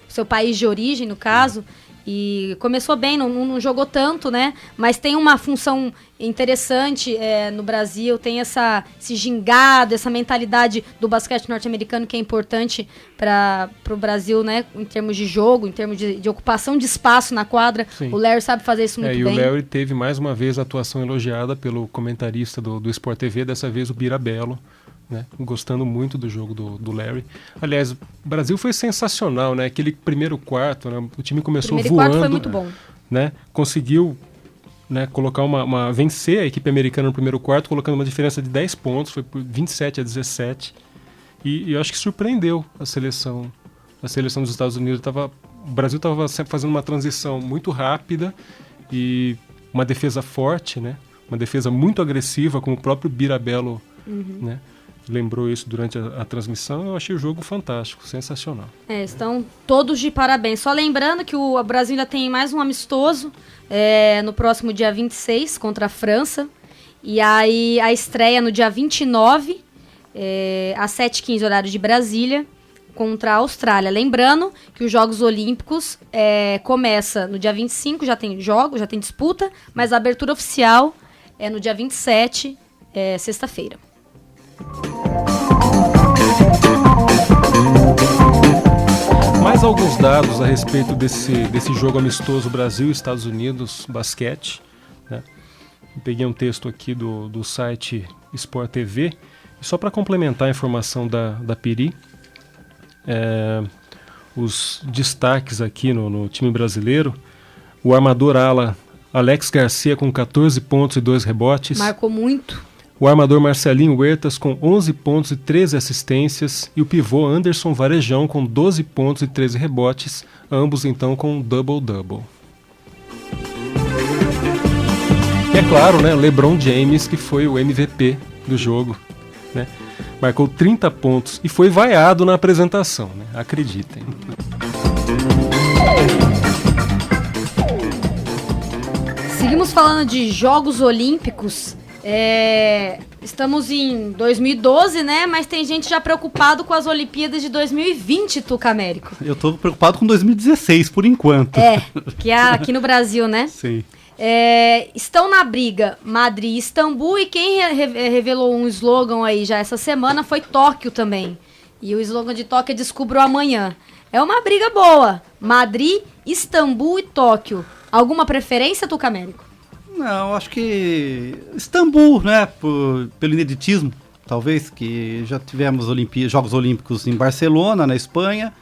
seu país de origem, no caso. E começou bem, não jogou tanto, né? Mas tem uma função interessante no Brasil, tem esse gingado, essa mentalidade do basquete norte-americano que é importante para o Brasil, né? Em termos de jogo, em termos de ocupação de espaço na quadra. Sim. O Larry sabe fazer isso muito bem. E o Larry teve mais uma vez a atuação elogiada pelo comentarista do Sport TV, dessa vez o Birabello. Né? Gostando muito do jogo do Larry. Aliás, o Brasil foi sensacional, né? Aquele primeiro quarto, né? O time começou voando. O primeiro quarto foi muito bom. Né? Conseguiu, né, colocar vencer a equipe americana no primeiro quarto, colocando uma diferença de 10 pontos, foi por 27-17. E eu acho que surpreendeu a seleção dos Estados Unidos. O Brasil estava fazendo uma transição muito rápida e uma defesa forte, né? Uma defesa muito agressiva, como o próprio Birabello, né? Lembrou isso durante a transmissão. Eu achei o jogo fantástico, sensacional. Estão todos de parabéns. Só lembrando que o Brasil ainda tem mais um amistoso no próximo dia 26 contra a França. E aí a estreia no dia 29, às 7h15, horário de Brasília, contra a Austrália. Lembrando que os Jogos Olímpicos começa no dia 25, já tem jogos, já tem disputa, mas a abertura oficial é no dia 27, sexta-feira. Mais alguns dados a respeito desse jogo amistoso Brasil e Estados Unidos, basquete. Né? Peguei um texto aqui do site Sport TV. E só para complementar a informação da Piri, os destaques aqui no time brasileiro, o armador ala Alex Garcia com 14 pontos e 2 rebotes. Marcou muito. O armador Marcelinho Huertas com 11 pontos e 13 assistências e o pivô Anderson Varejão com 12 pontos e 13 rebotes, ambos então com um double-double. E é claro, né, LeBron James, que foi o MVP do jogo, né, marcou 30 pontos e foi vaiado na apresentação, né, acreditem. Seguimos falando de Jogos Olímpicos. Estamos em 2012, né? Mas tem gente já preocupado com as Olimpíadas de 2020, Tuca Américo. Eu tô preocupado com 2016, por enquanto. Que é aqui no Brasil, né? Sim. Estão na briga Madrid e Istambul, e quem revelou um slogan aí já essa semana foi Tóquio também. E o slogan de Tóquio é Descubra o Amanhã. É uma briga boa. Madrid, Istambul e Tóquio. Alguma preferência, Tuca Américo? Não, acho que Istambul, né, pelo ineditismo, talvez, que já tivemos Jogos Olímpicos em Barcelona, na Espanha.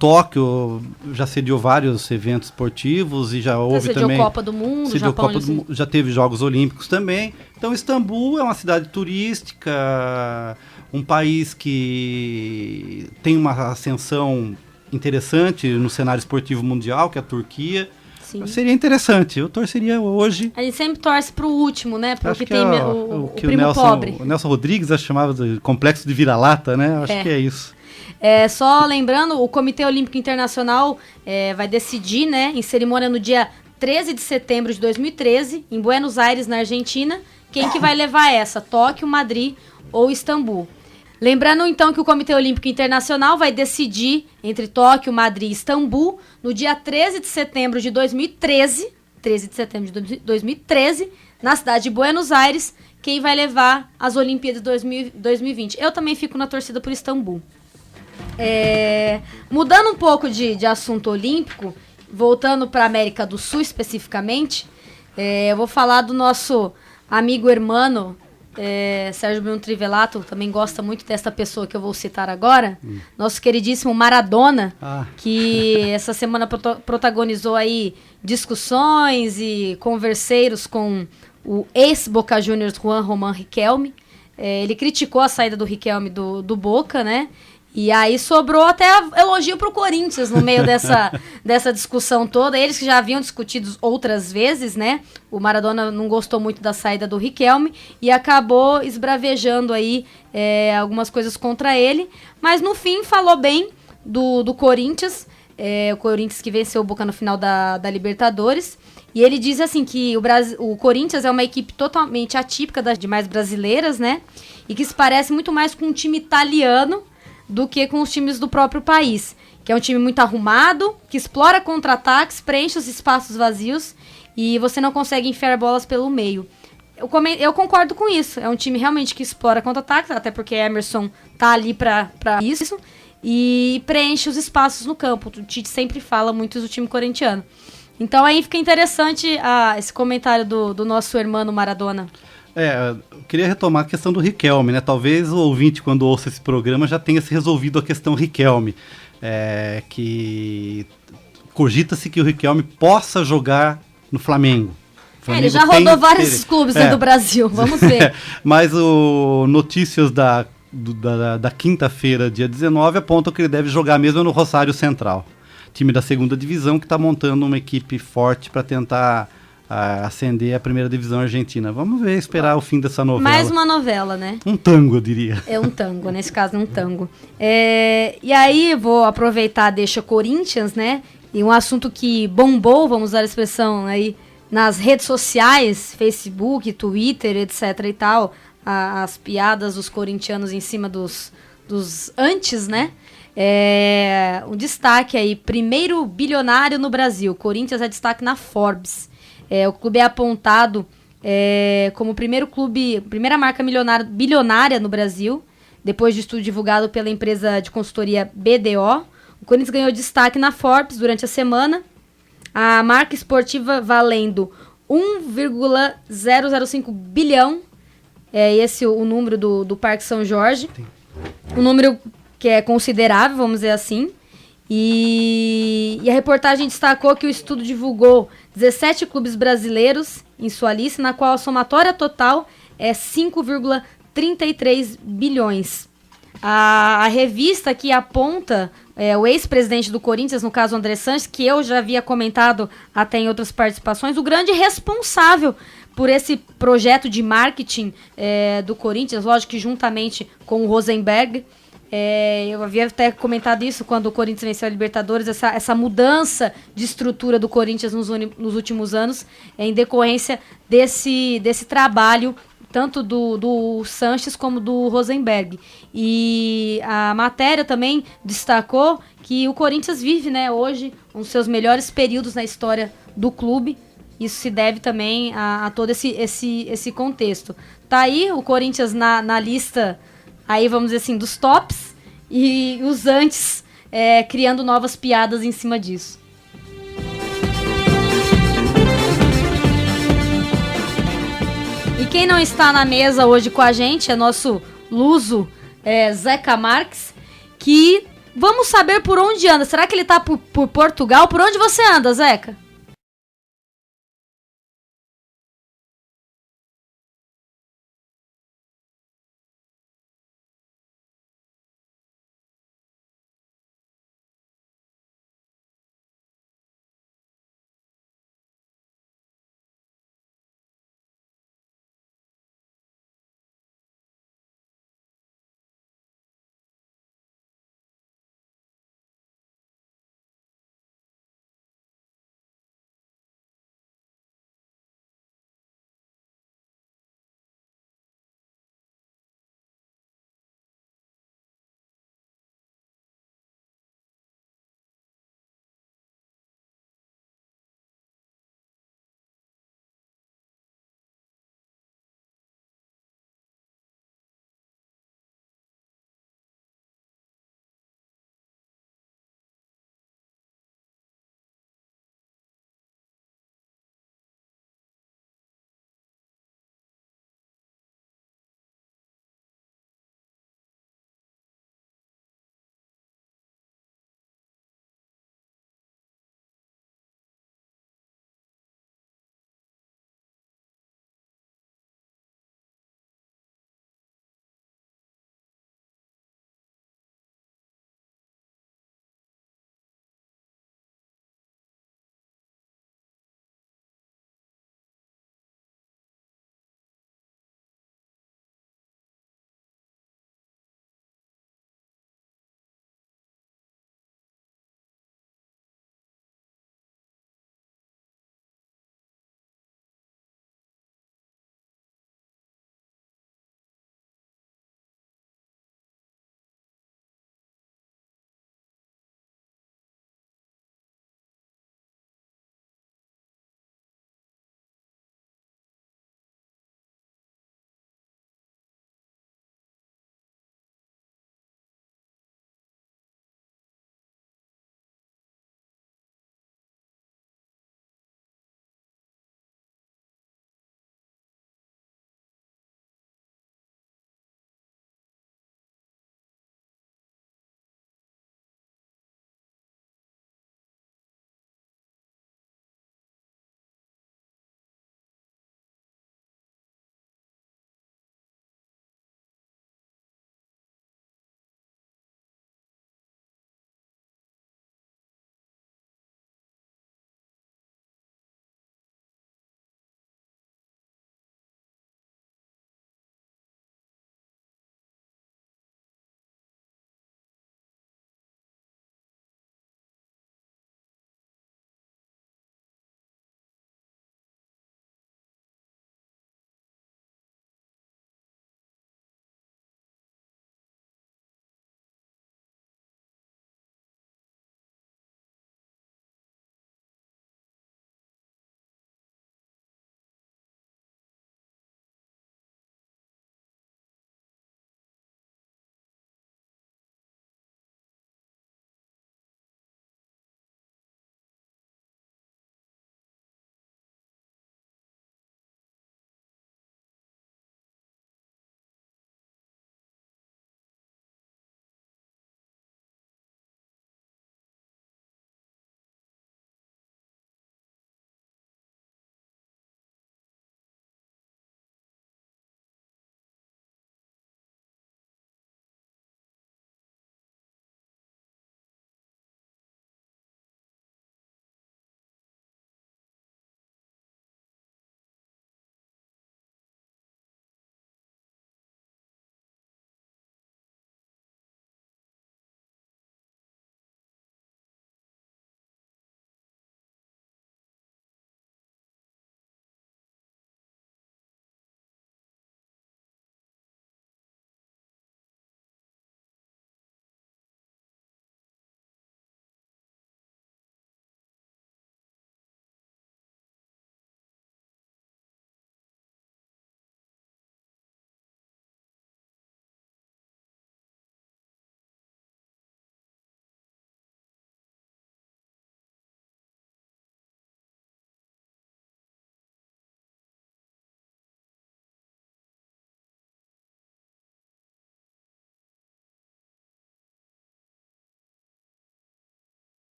Tóquio já sediou vários eventos esportivos e já houve também... Copa do Mundo, Japão, já teve Jogos Olímpicos também. Então, Istambul é uma cidade turística, um país que tem uma ascensão interessante no cenário esportivo mundial, que é a Turquia. Sim. Seria interessante, eu torceria hoje. A gente sempre torce pro último, né? Pro que tem o primo pobre. O Nelson Rodrigues chamava de complexo de vira-lata, né? Acho que é isso. Só lembrando, o Comitê Olímpico Internacional vai decidir, né, em cerimônia no dia 13 de setembro de 2013, em Buenos Aires, na Argentina, quem que vai levar essa, Tóquio, Madrid ou Istambul. Lembrando, então, que o Comitê Olímpico Internacional vai decidir entre Tóquio, Madrid e Istambul no dia 13 de setembro de 2013, na cidade de Buenos Aires, quem vai levar as Olimpíadas 2020. Eu também fico na torcida por Istambul. Mudando um pouco de assunto olímpico, voltando para a América do Sul especificamente, eu vou falar do nosso amigo hermano, Sérgio Bruno Trivelato, também gosta muito dessa pessoa que eu vou citar agora, nosso queridíssimo Maradona, que essa semana protagonizou aí discussões e converseiros com o ex-Boca Juniors Juan Román Riquelme. Ele criticou a saída do Riquelme do Boca, né? E aí sobrou até elogio pro Corinthians no meio dessa discussão toda. Eles que já haviam discutido outras vezes, né? O Maradona não gostou muito da saída do Riquelme e acabou esbravejando aí algumas coisas contra ele. Mas no fim falou bem do Corinthians, o Corinthians que venceu o Boca no final da Libertadores. E ele diz assim que o Corinthians é uma equipe totalmente atípica das demais brasileiras, né? E que se parece muito mais com um time italiano do que com os times do próprio país, que é um time muito arrumado, que explora contra-ataques, preenche os espaços vazios e você não consegue enfiar bolas pelo meio. Eu concordo com isso, é um time realmente que explora contra-ataques, até porque Emerson tá ali pra isso, e preenche os espaços no campo. O Tite sempre fala muito do time corintiano. Então aí fica interessante esse comentário do nosso irmão Maradona. Eu queria retomar a questão do Riquelme, né? Talvez o ouvinte, quando ouça esse programa, já tenha se resolvido a questão Riquelme. Que cogita-se que o Riquelme possa jogar no Flamengo. Ele já rodou vários clubes do Brasil, vamos ver. Mas notícias da quinta-feira, dia 19, apontam que ele deve jogar mesmo no Rosário Central. Time da segunda divisão que está montando uma equipe forte para tentar ascender a primeira divisão argentina. Vamos ver, esperar o fim dessa novela. Mais uma novela, né? Um tango, eu diria. É um tango, nesse caso é um tango. E aí vou aproveitar, deixa Corinthians, né? E um assunto que bombou, vamos usar a expressão aí, nas redes sociais, Facebook, Twitter, etc e tal, as piadas dos corintianos em cima dos antes, né? Um destaque aí, primeiro bilionário no Brasil. Corinthians é destaque na Forbes. O clube é apontado como primeira marca bilionária no Brasil, depois de estudo divulgado pela empresa de consultoria BDO. O Corinthians ganhou destaque na Forbes durante a semana. A marca esportiva valendo 1,005 bilhão. Esse o número do Parque São Jorge. Um número que é considerável, vamos dizer assim. E a reportagem destacou que o estudo divulgou 17 clubes brasileiros em sua lista, na qual a somatória total é 5,33 bilhões. A revista que aponta o ex-presidente do Corinthians, no caso André Sanches, que eu já havia comentado até em outras participações, o grande responsável por esse projeto de marketing do Corinthians, lógico que juntamente com o Rosenberg. Eu havia até comentado isso quando o Corinthians venceu a Libertadores, essa mudança de estrutura do Corinthians nos últimos anos, em decorrência desse trabalho tanto do Sanches como do Rosenberg. E a matéria também destacou que o Corinthians vive, né, hoje um dos seus melhores períodos na história do clube. Isso se deve também a todo esse contexto. Tá aí o Corinthians na lista, aí vamos dizer assim, dos tops, e os antes criando novas piadas em cima disso. E quem não está na mesa hoje com a gente é nosso luso Zeca Marques, que vamos saber por onde anda. Será que ele está por Portugal? Por onde você anda, Zeca?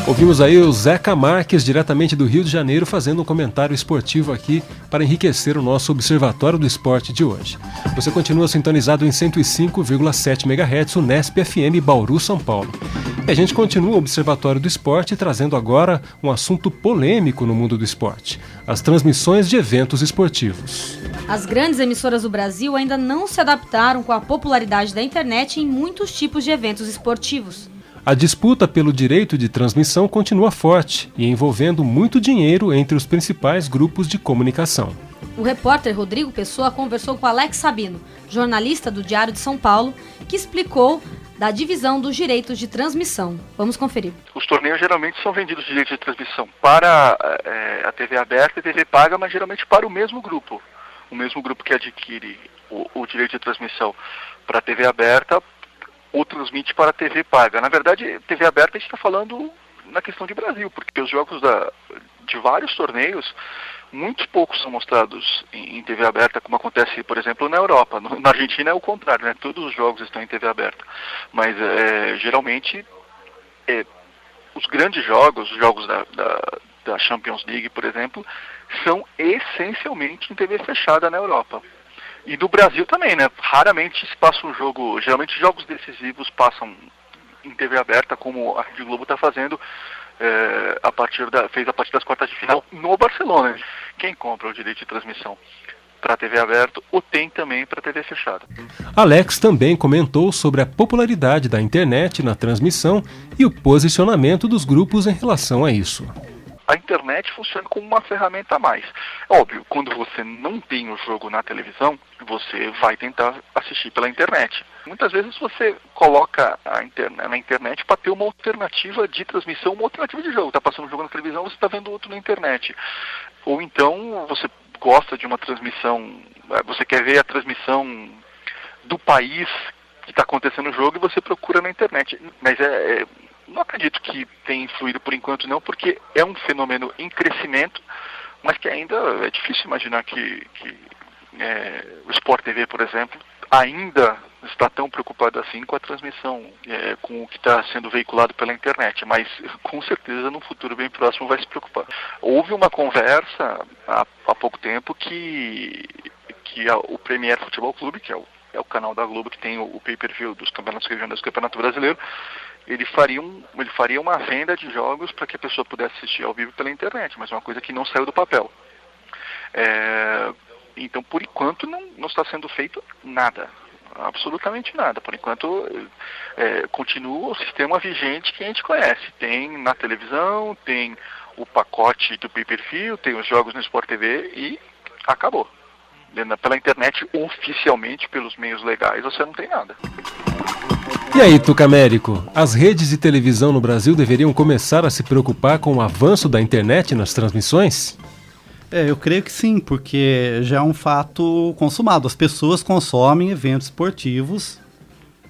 Ouvimos aí o Zeca Marques, diretamente do Rio de Janeiro, fazendo um comentário esportivo aqui para enriquecer o nosso Observatório do Esporte de hoje. Você continua sintonizado em 105,7 MHz, o Nesp FM Bauru, São Paulo. E a gente continua o Observatório do Esporte trazendo agora um assunto polêmico no mundo do esporte: as transmissões de eventos esportivos. As grandes emissoras do Brasil ainda não se adaptaram com a popularidade da internet em muitos tipos de eventos esportivos. A disputa pelo direito de transmissão continua forte e envolvendo muito dinheiro entre os principais grupos de comunicação. O repórter Rodrigo Pessoa conversou com Alex Sabino, jornalista do Diário de São Paulo, que explicou da divisão dos direitos de transmissão. Vamos conferir. Os torneios geralmente são vendidos direitos de transmissão para a TV aberta e TV paga, mas geralmente para o mesmo grupo. O mesmo grupo que adquire o direito de transmissão para a TV aberta ou transmite para a TV paga. Na verdade, TV aberta a gente está falando na questão de Brasil, porque os jogos de vários torneios, muitos poucos são mostrados em TV aberta, como acontece, por exemplo, na Europa. Na Argentina é o contrário, né? Todos os jogos estão em TV aberta. Mas, geralmente, os grandes jogos, os jogos da Champions League, por exemplo, são essencialmente em TV fechada na Europa. E do Brasil também, né? Raramente se passa um jogo, geralmente jogos decisivos passam em TV aberta, como a Rede Globo está fazendo, fez a partir das quartas de final no Barcelona. Quem compra o direito de transmissão para TV aberta o tem também para TV fechada. Alex também comentou sobre a popularidade da internet na transmissão e o posicionamento dos grupos em relação a isso. A internet funciona como uma ferramenta a mais. Óbvio, quando você não tem o jogo na televisão, você vai tentar assistir pela internet. Muitas vezes você coloca na internet para ter uma alternativa de transmissão, uma alternativa de jogo. Está passando um jogo na televisão, você está vendo outro na internet. Ou então você gosta de uma transmissão, você quer ver a transmissão do país que está acontecendo o jogo e você procura na internet. Mas não acredito que tenha influído por enquanto não, porque é um fenômeno em crescimento, mas que ainda é difícil imaginar que o Sport TV, por exemplo, ainda está tão preocupado assim com a transmissão, com o que está sendo veiculado pela internet, mas com certeza no futuro bem próximo vai se preocupar. Houve uma conversa há pouco tempo que o Premier Futebol Clube, que é o canal da Globo que tem o pay-per-view dos campeonatos regionais do Campeonato Brasileiro, ele faria uma venda de jogos para que a pessoa pudesse assistir ao vivo pela internet, mas é uma coisa que não saiu do papel. Então, por enquanto, não está sendo feito nada, absolutamente nada. Por enquanto, continua o sistema vigente que a gente conhece. Tem na televisão, tem o pacote do pay-per-view, tem os jogos no Sport TV e acabou. Pela internet, oficialmente, pelos meios legais, você não tem nada. E aí, Tucamérico, as redes de televisão no Brasil deveriam começar a se preocupar com o avanço da internet nas transmissões? Eu creio que sim, porque já é um fato consumado. As pessoas consomem eventos esportivos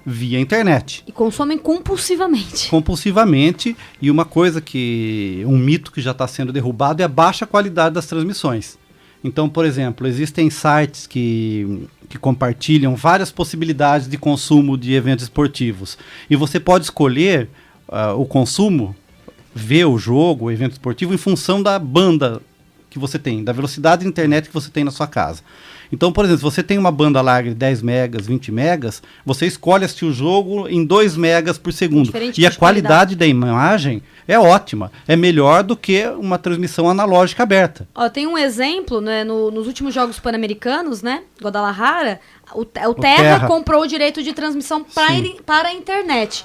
via internet. E consomem compulsivamente. Compulsivamente, e um mito que já está sendo derrubado é a baixa qualidade das transmissões. Então, por exemplo, existem sites que compartilham várias possibilidades de consumo de eventos esportivos. E você pode escolher o consumo, ver o jogo, o evento esportivo, em função da banda que você tem, da velocidade de internet que você tem na sua casa. Então, por exemplo, se você tem uma banda larga de 10 megas, 20 megas, você escolhe assistir o jogo em 2 megas por segundo. Diferente e a qualidade da imagem é ótima. É melhor do que uma transmissão analógica aberta. Tem um exemplo, né, nos últimos Jogos Pan-Americanos, né, Guadalajara, o Terra comprou o direito de transmissão para a internet.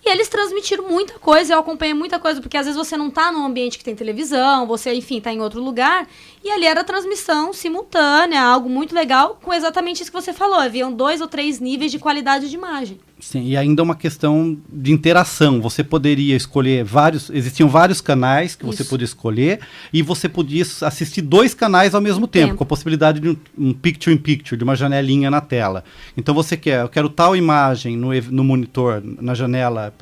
E eles transmitiram muita coisa, eu acompanhei muita coisa, porque às vezes você não está num ambiente que tem televisão, você, enfim, está em outro lugar, e ali era transmissão simultânea, algo muito legal, com exatamente isso que você falou, haviam 2 ou 3 níveis de qualidade de imagem. Sim, e ainda uma questão de interação, você poderia escolher existiam vários canais que você podia escolher, e você podia assistir 2 canais ao mesmo tempo, com a possibilidade de um picture-in-picture, de uma janelinha na tela. Então você eu quero tal imagem no monitor, na janela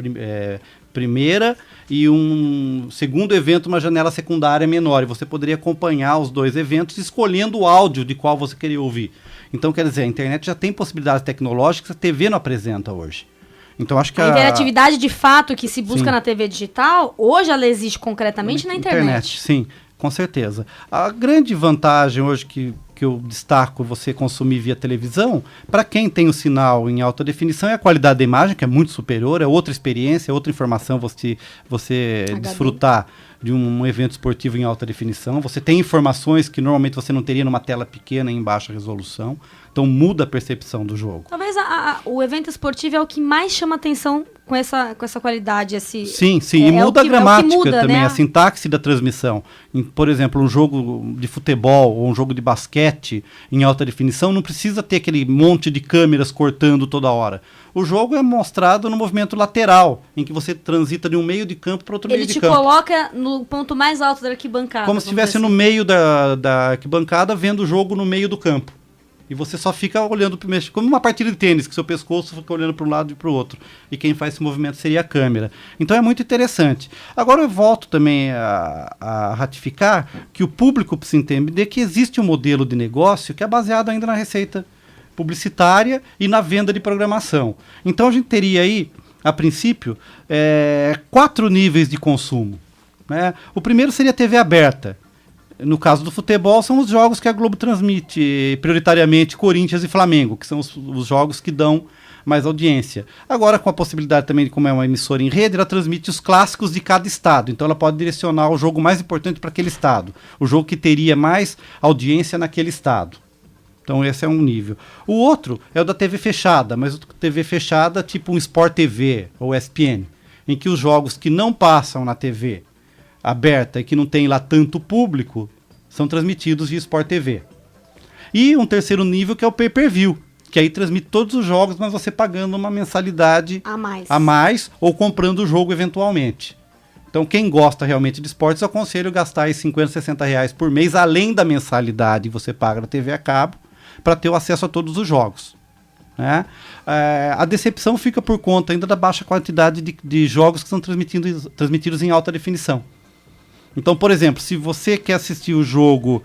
primeira, e um segundo evento, uma janela secundária menor, e você poderia acompanhar os 2 eventos escolhendo o áudio de qual você queria ouvir. Então, quer dizer, a internet já tem possibilidades tecnológicas que a TV não apresenta hoje. Então acho que a interatividade de fato que se busca Sim. na TV digital, hoje ela existe concretamente na internet. Sim, com certeza. A grande vantagem hoje que eu destaco você consumir via televisão, para quem tem o sinal em alta definição, é a qualidade da imagem, que é muito superior, é outra experiência, é outra informação você desfrutar de um evento esportivo em alta definição. Você tem informações que normalmente você não teria numa tela pequena em baixa resolução. Então muda a percepção do jogo. Talvez o evento esportivo é o que mais chama atenção com essa qualidade. Sim, e muda a gramática também, né? A sintaxe da transmissão. Por exemplo, um jogo de futebol ou um jogo de basquete em alta definição não precisa ter aquele monte de câmeras cortando toda hora. O jogo é mostrado no movimento lateral, em que você transita de um meio de campo para outro meio de campo. Ele te coloca no ponto mais alto da arquibancada. Como se estivesse no meio da arquibancada, vendo o jogo no meio do campo. E você só fica olhando para o meio, como uma partida de tênis, que seu pescoço fica olhando para um lado e para o outro. E quem faz esse movimento seria a câmera. Então é muito interessante. Agora eu volto também a ratificar que o público precisa entender que existe um modelo de negócio que é baseado ainda na receita publicitária e na venda de programação. Então a gente teria aí, a princípio, 4 níveis de consumo, né? O primeiro seria a TV aberta. No caso do futebol, são os jogos que a Globo transmite, prioritariamente Corinthians e Flamengo, que são os jogos que dão mais audiência. Agora, com a possibilidade também de, como é uma emissora em rede, ela transmite os clássicos de cada estado. Então, ela pode direcionar o jogo mais importante para aquele estado, o jogo que teria mais audiência naquele estado. Então, esse é um nível. O outro é o da TV fechada, mas TV fechada tipo um Sport TV ou ESPN, em que os jogos que não passam na TV aberta e que não tem lá tanto público, são transmitidos via Sport TV. E um terceiro nível que é o pay-per-view, que aí transmite todos os jogos, mas você pagando uma mensalidade a mais ou comprando o jogo eventualmente. Então quem gosta realmente de esportes, eu aconselho gastar aí 50, 60 reais por mês, além da mensalidade que você paga na TV a cabo, para ter o acesso a todos os jogos. Né? A decepção fica por conta ainda da baixa quantidade de jogos que são transmitidos em alta definição. Então, por exemplo, se você quer assistir o jogo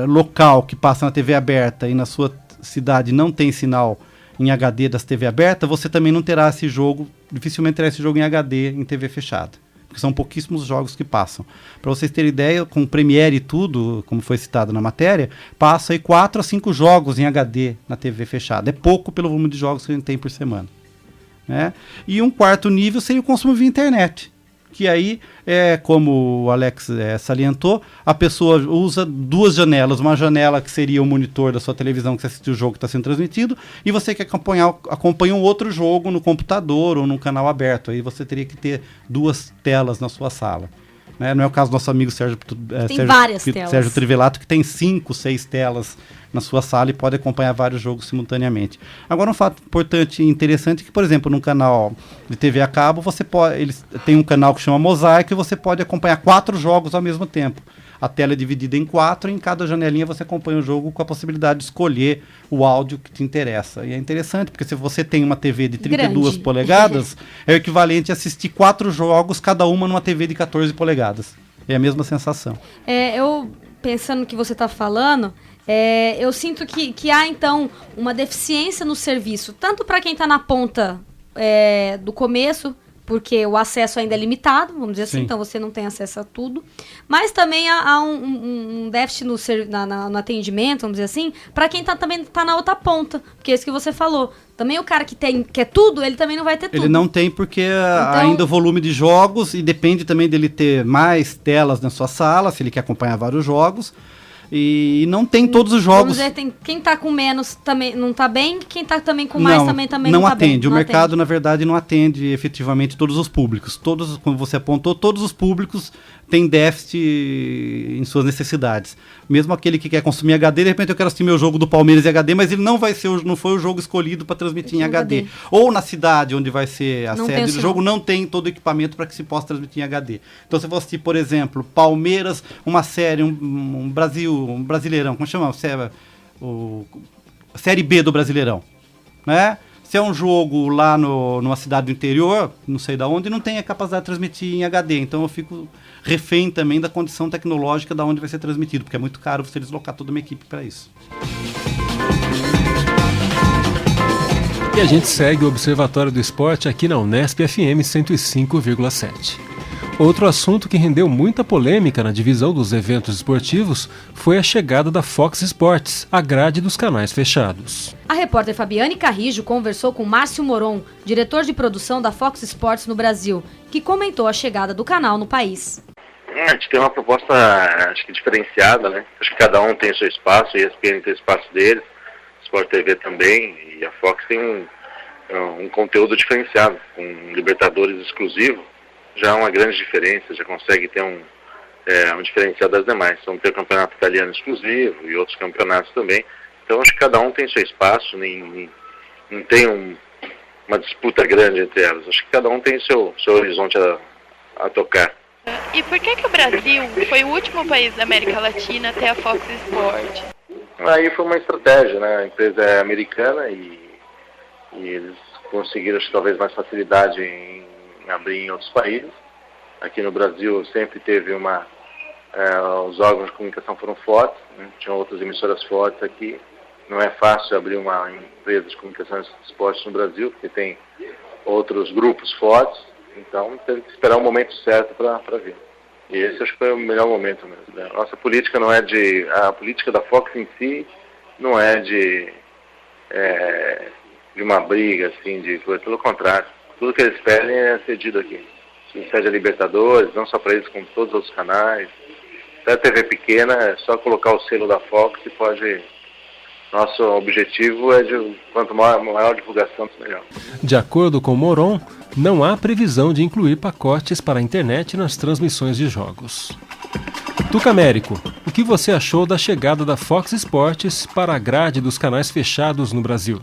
local que passa na TV aberta e na sua cidade não tem sinal em HD das TV aberta, você também não terá esse jogo, dificilmente terá esse jogo em HD em TV fechada. Porque são pouquíssimos jogos que passam. Para vocês terem ideia, com Premiere e tudo, como foi citado na matéria, passa aí 4 a 5 jogos em HD na TV fechada. É pouco pelo volume de jogos que a gente tem por semana. Né? E um quarto nível seria o consumo via internet. Que aí, como o Alex salientou, a pessoa usa 2 janelas. Uma janela que seria o monitor da sua televisão que você assistiu o jogo que está sendo transmitido, e você que acompanha um outro jogo no computador ou no canal aberto. Aí você teria que ter 2 telas na sua sala. Né? Não é o caso do nosso amigo Sérgio Trivelato, que tem 5, 6 telas na sua sala e pode acompanhar vários jogos simultaneamente. Agora, um fato importante e interessante é que, por exemplo, num canal de TV a cabo, eles têm um canal que chama Mosaico e você pode acompanhar 4 jogos ao mesmo tempo. A tela é dividida em 4 e em cada janelinha você acompanha o jogo com a possibilidade de escolher o áudio que te interessa. E é interessante, porque se você tem uma TV de 32 polegadas, é o equivalente a assistir 4 jogos, cada uma numa TV de 14 polegadas. É a mesma sensação. Eu, pensando no que você está falando, eu sinto que há, então, uma deficiência no serviço, tanto para quem está na ponta do começo, porque o acesso ainda é limitado, vamos dizer assim, então você não tem acesso a tudo. Mas também há um déficit no atendimento, vamos dizer assim, para quem também está na outra ponta, porque é isso que você falou. Também o cara que quer tudo, ele também não vai ter tudo. Ele não tem porque ainda o volume de jogos, e depende também dele ter mais telas na sua sala, se ele quer acompanhar vários jogos. E não tem todos os jogos. Vamos dizer, quem está com menos também não está bem, quem está também com mais também não está bem. O mercado, na verdade, não atende efetivamente todos os públicos. Como você apontou, todos os públicos têm déficit em suas necessidades. Mesmo aquele que quer consumir HD, de repente eu quero assistir meu jogo do Palmeiras em HD, mas ele não foi o jogo escolhido para transmitir em HD. Ou na cidade onde vai ser a sede do jogo, não tem todo o equipamento para que se possa transmitir em HD. Então, se eu vou assistir, por exemplo, Palmeiras, uma série, um Brasileirão, como chama? Série B do Brasileirão, né? Se é um jogo lá numa cidade do interior, não sei da onde, não tem a capacidade de transmitir em HD. Então eu fico refém também da condição tecnológica da onde vai ser transmitido, porque é muito caro você deslocar toda uma equipe para isso. E a gente segue o Observatório do Esporte aqui na Unesp FM 105,7. Outro assunto que rendeu muita polêmica na divisão dos eventos esportivos foi a chegada da Fox Sports, a grade dos canais fechados. A repórter Fabiane Carrijo conversou com Márcio Moron, diretor de produção da Fox Sports no Brasil, que comentou a chegada do canal no país. A gente tem uma proposta, acho que diferenciada, né? Acho que cada um tem seu espaço, a ESPN tem o espaço dele, Sport TV também, e a Fox tem um conteúdo diferenciado, com Libertadores exclusivo. Já é uma grande diferença, já consegue ter um diferencial das demais. Vamos ter o campeonato italiano exclusivo e outros campeonatos também. Então acho que cada um tem seu espaço, não tem uma disputa grande entre elas. Acho que cada um tem seu horizonte a tocar. E por que o Brasil foi o último país da América Latina a ter a Fox Sports? Aí foi uma estratégia, né? A empresa é americana e eles conseguiram, acho que talvez, mais facilidade em abrir em outros países. Aqui no Brasil sempre teve os órgãos de comunicação foram fortes, né? Tinham outras emissoras fortes aqui. Não é fácil abrir uma empresa de comunicação de esportes no Brasil, porque tem outros grupos fortes, então teve que esperar o momento certo para vir. E esse acho que foi o melhor momento mesmo, né? Nossa política não é a política da Fox em si não é de uma briga, assim, de coisa, pelo contrário. Tudo que eles pedem é cedido aqui. Se cede a Libertadores, não só para eles, como todos os outros canais. Até a TV pequena, é só colocar o selo da Fox e pode... Nosso objetivo é de quanto maior divulgação, melhor. De acordo com Moron, não há previsão de incluir pacotes para a internet nas transmissões de jogos. Tuca Américo, o que você achou da chegada da Fox Sports para a grade dos canais fechados no Brasil?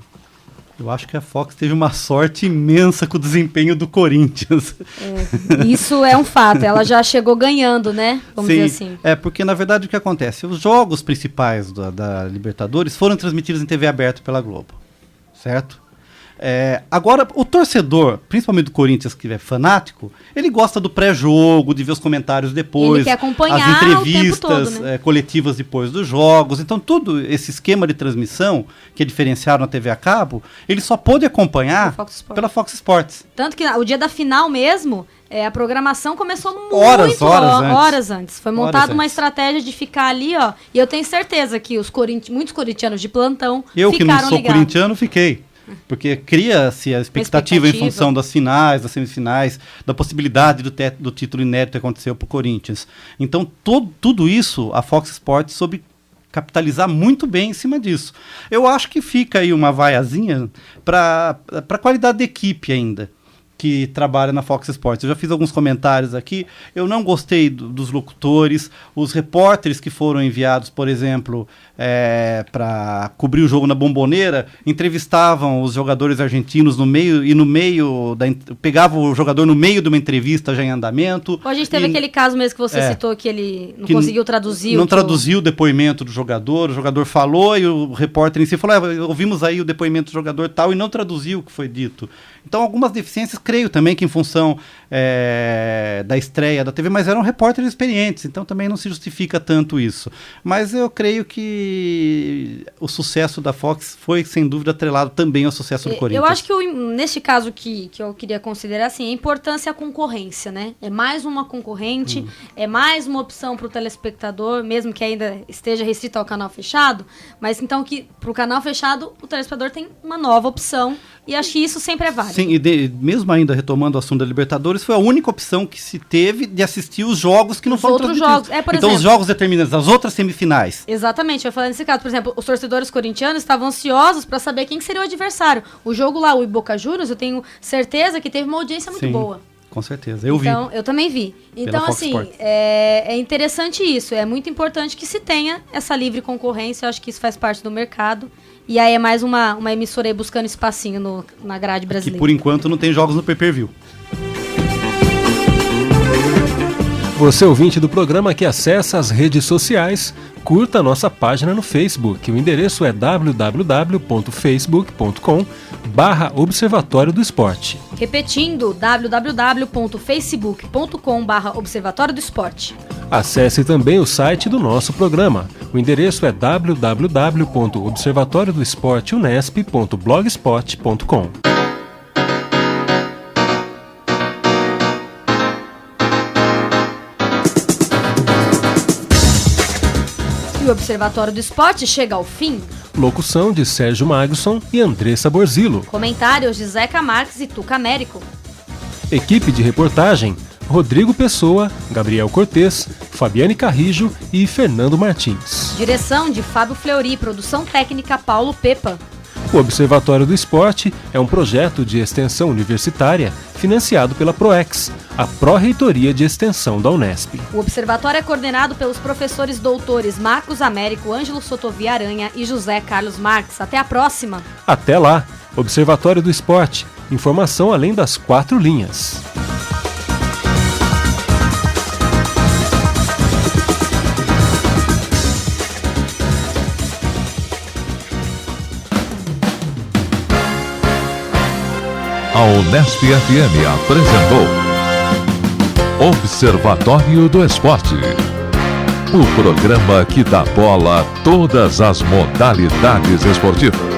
Eu acho que a Fox teve uma sorte imensa com o desempenho do Corinthians. Isso é um fato, ela já chegou ganhando, né? Vamos Sim, dizer assim. Porque na verdade o que acontece? Os jogos principais da Libertadores foram transmitidos em TV aberta pela Globo, certo? Agora, o torcedor, principalmente do Corinthians, que é fanático, ele gosta do pré-jogo, de ver os comentários depois, ele quer acompanhar as entrevistas o tempo todo, né? Coletivas depois dos jogos. Então, todo esse esquema de transmissão, que é diferenciado na TV a cabo, ele só pôde acompanhar pela Fox Sports. Tanto que o dia da final mesmo, a programação começou muito horas antes. Foi montada uma estratégia de ficar ali, ó. E eu tenho certeza que muitos corintianos de plantão ficaram ligados. Eu que não sou ligados. corintiano, fiquei. Porque cria-se a expectativa em função das finais, das semifinais, da possibilidade do título inédito que aconteceu para o Corinthians. Então, tudo isso a Fox Sports soube capitalizar muito bem em cima disso. Eu acho que fica aí uma vaiazinha para a qualidade da equipe ainda, que trabalha na Fox Sports. Eu já fiz alguns comentários aqui, eu não gostei dos locutores, os repórteres que foram enviados, por exemplo, para cobrir o jogo na Bomboneira, entrevistavam os jogadores argentinos pegavam o jogador no meio de uma entrevista já em andamento. A gente teve aquele caso mesmo que você citou, que ele não conseguiu traduzir. Não traduziu o depoimento do jogador, o jogador falou e o repórter em si falou, ouvimos aí o depoimento do jogador tal, e não traduziu o que foi dito. Então, algumas deficiências, creio também que em função da estreia da TV, mas eram repórteres experientes, então também não se justifica tanto isso. Mas eu creio que o sucesso da Fox foi, sem dúvida, atrelado também ao sucesso do Corinthians. Eu acho que, neste caso que eu queria considerar, assim, a importância é a concorrência, né? É mais uma concorrente, é mais uma opção para o telespectador, mesmo que ainda esteja restrito ao canal fechado, mas então que para o canal fechado, o telespectador tem uma nova opção, e acho que isso sempre é válido. Sim, e mesmo ainda retomando o assunto da Libertadores, foi a única opção que se teve de assistir os jogos que não foram transmitidos. Então, exemplo, os jogos determinam as outras semifinais. Exatamente, eu falando nesse caso, por exemplo, os torcedores corintianos estavam ansiosos para saber quem seria o adversário. O jogo lá, o Boca Juniors, eu tenho certeza que teve uma audiência muito boa. Com certeza, eu vi. Então, eu também vi. Então, assim, é interessante isso. É muito importante que se tenha essa livre concorrência. Eu acho que isso faz parte do mercado. E aí é mais uma emissora aí buscando espacinho na grade brasileira. Que por enquanto não tem jogos no pay-per-view. Você, ouvinte do programa que acessa as redes sociais, curta a nossa página no Facebook. O endereço é www.facebook.com/Observatório do Esporte. Repetindo, www.facebook.com/Observatório do Esporte. Acesse também o site do nosso programa. O endereço é www.observatoriodoesporteunesp.blogspot.com. E o Observatório do Esporte chega ao fim. Locução de Sérgio Magusson e Andressa Borzillo. Comentários de Zeca Marques e Tuca Américo. Equipe de reportagem: Rodrigo Pessoa, Gabriel Cortez, Fabiane Carrijo e Fernando Martins. Direção de Fábio Fleury, produção técnica Paulo Pepa. O Observatório do Esporte é um projeto de extensão universitária financiado pela PROEX, a Pró-Reitoria de Extensão da Unesp. O Observatório é coordenado pelos professores doutores Marcos Américo, Ângelo Sotovi Aranha e José Carlos Marques. Até a próxima! Até lá! Observatório do Esporte. Informação além das 4 linhas. A Unesp FM apresentou Observatório do Esporte, o programa que dá bola a todas as modalidades esportivas.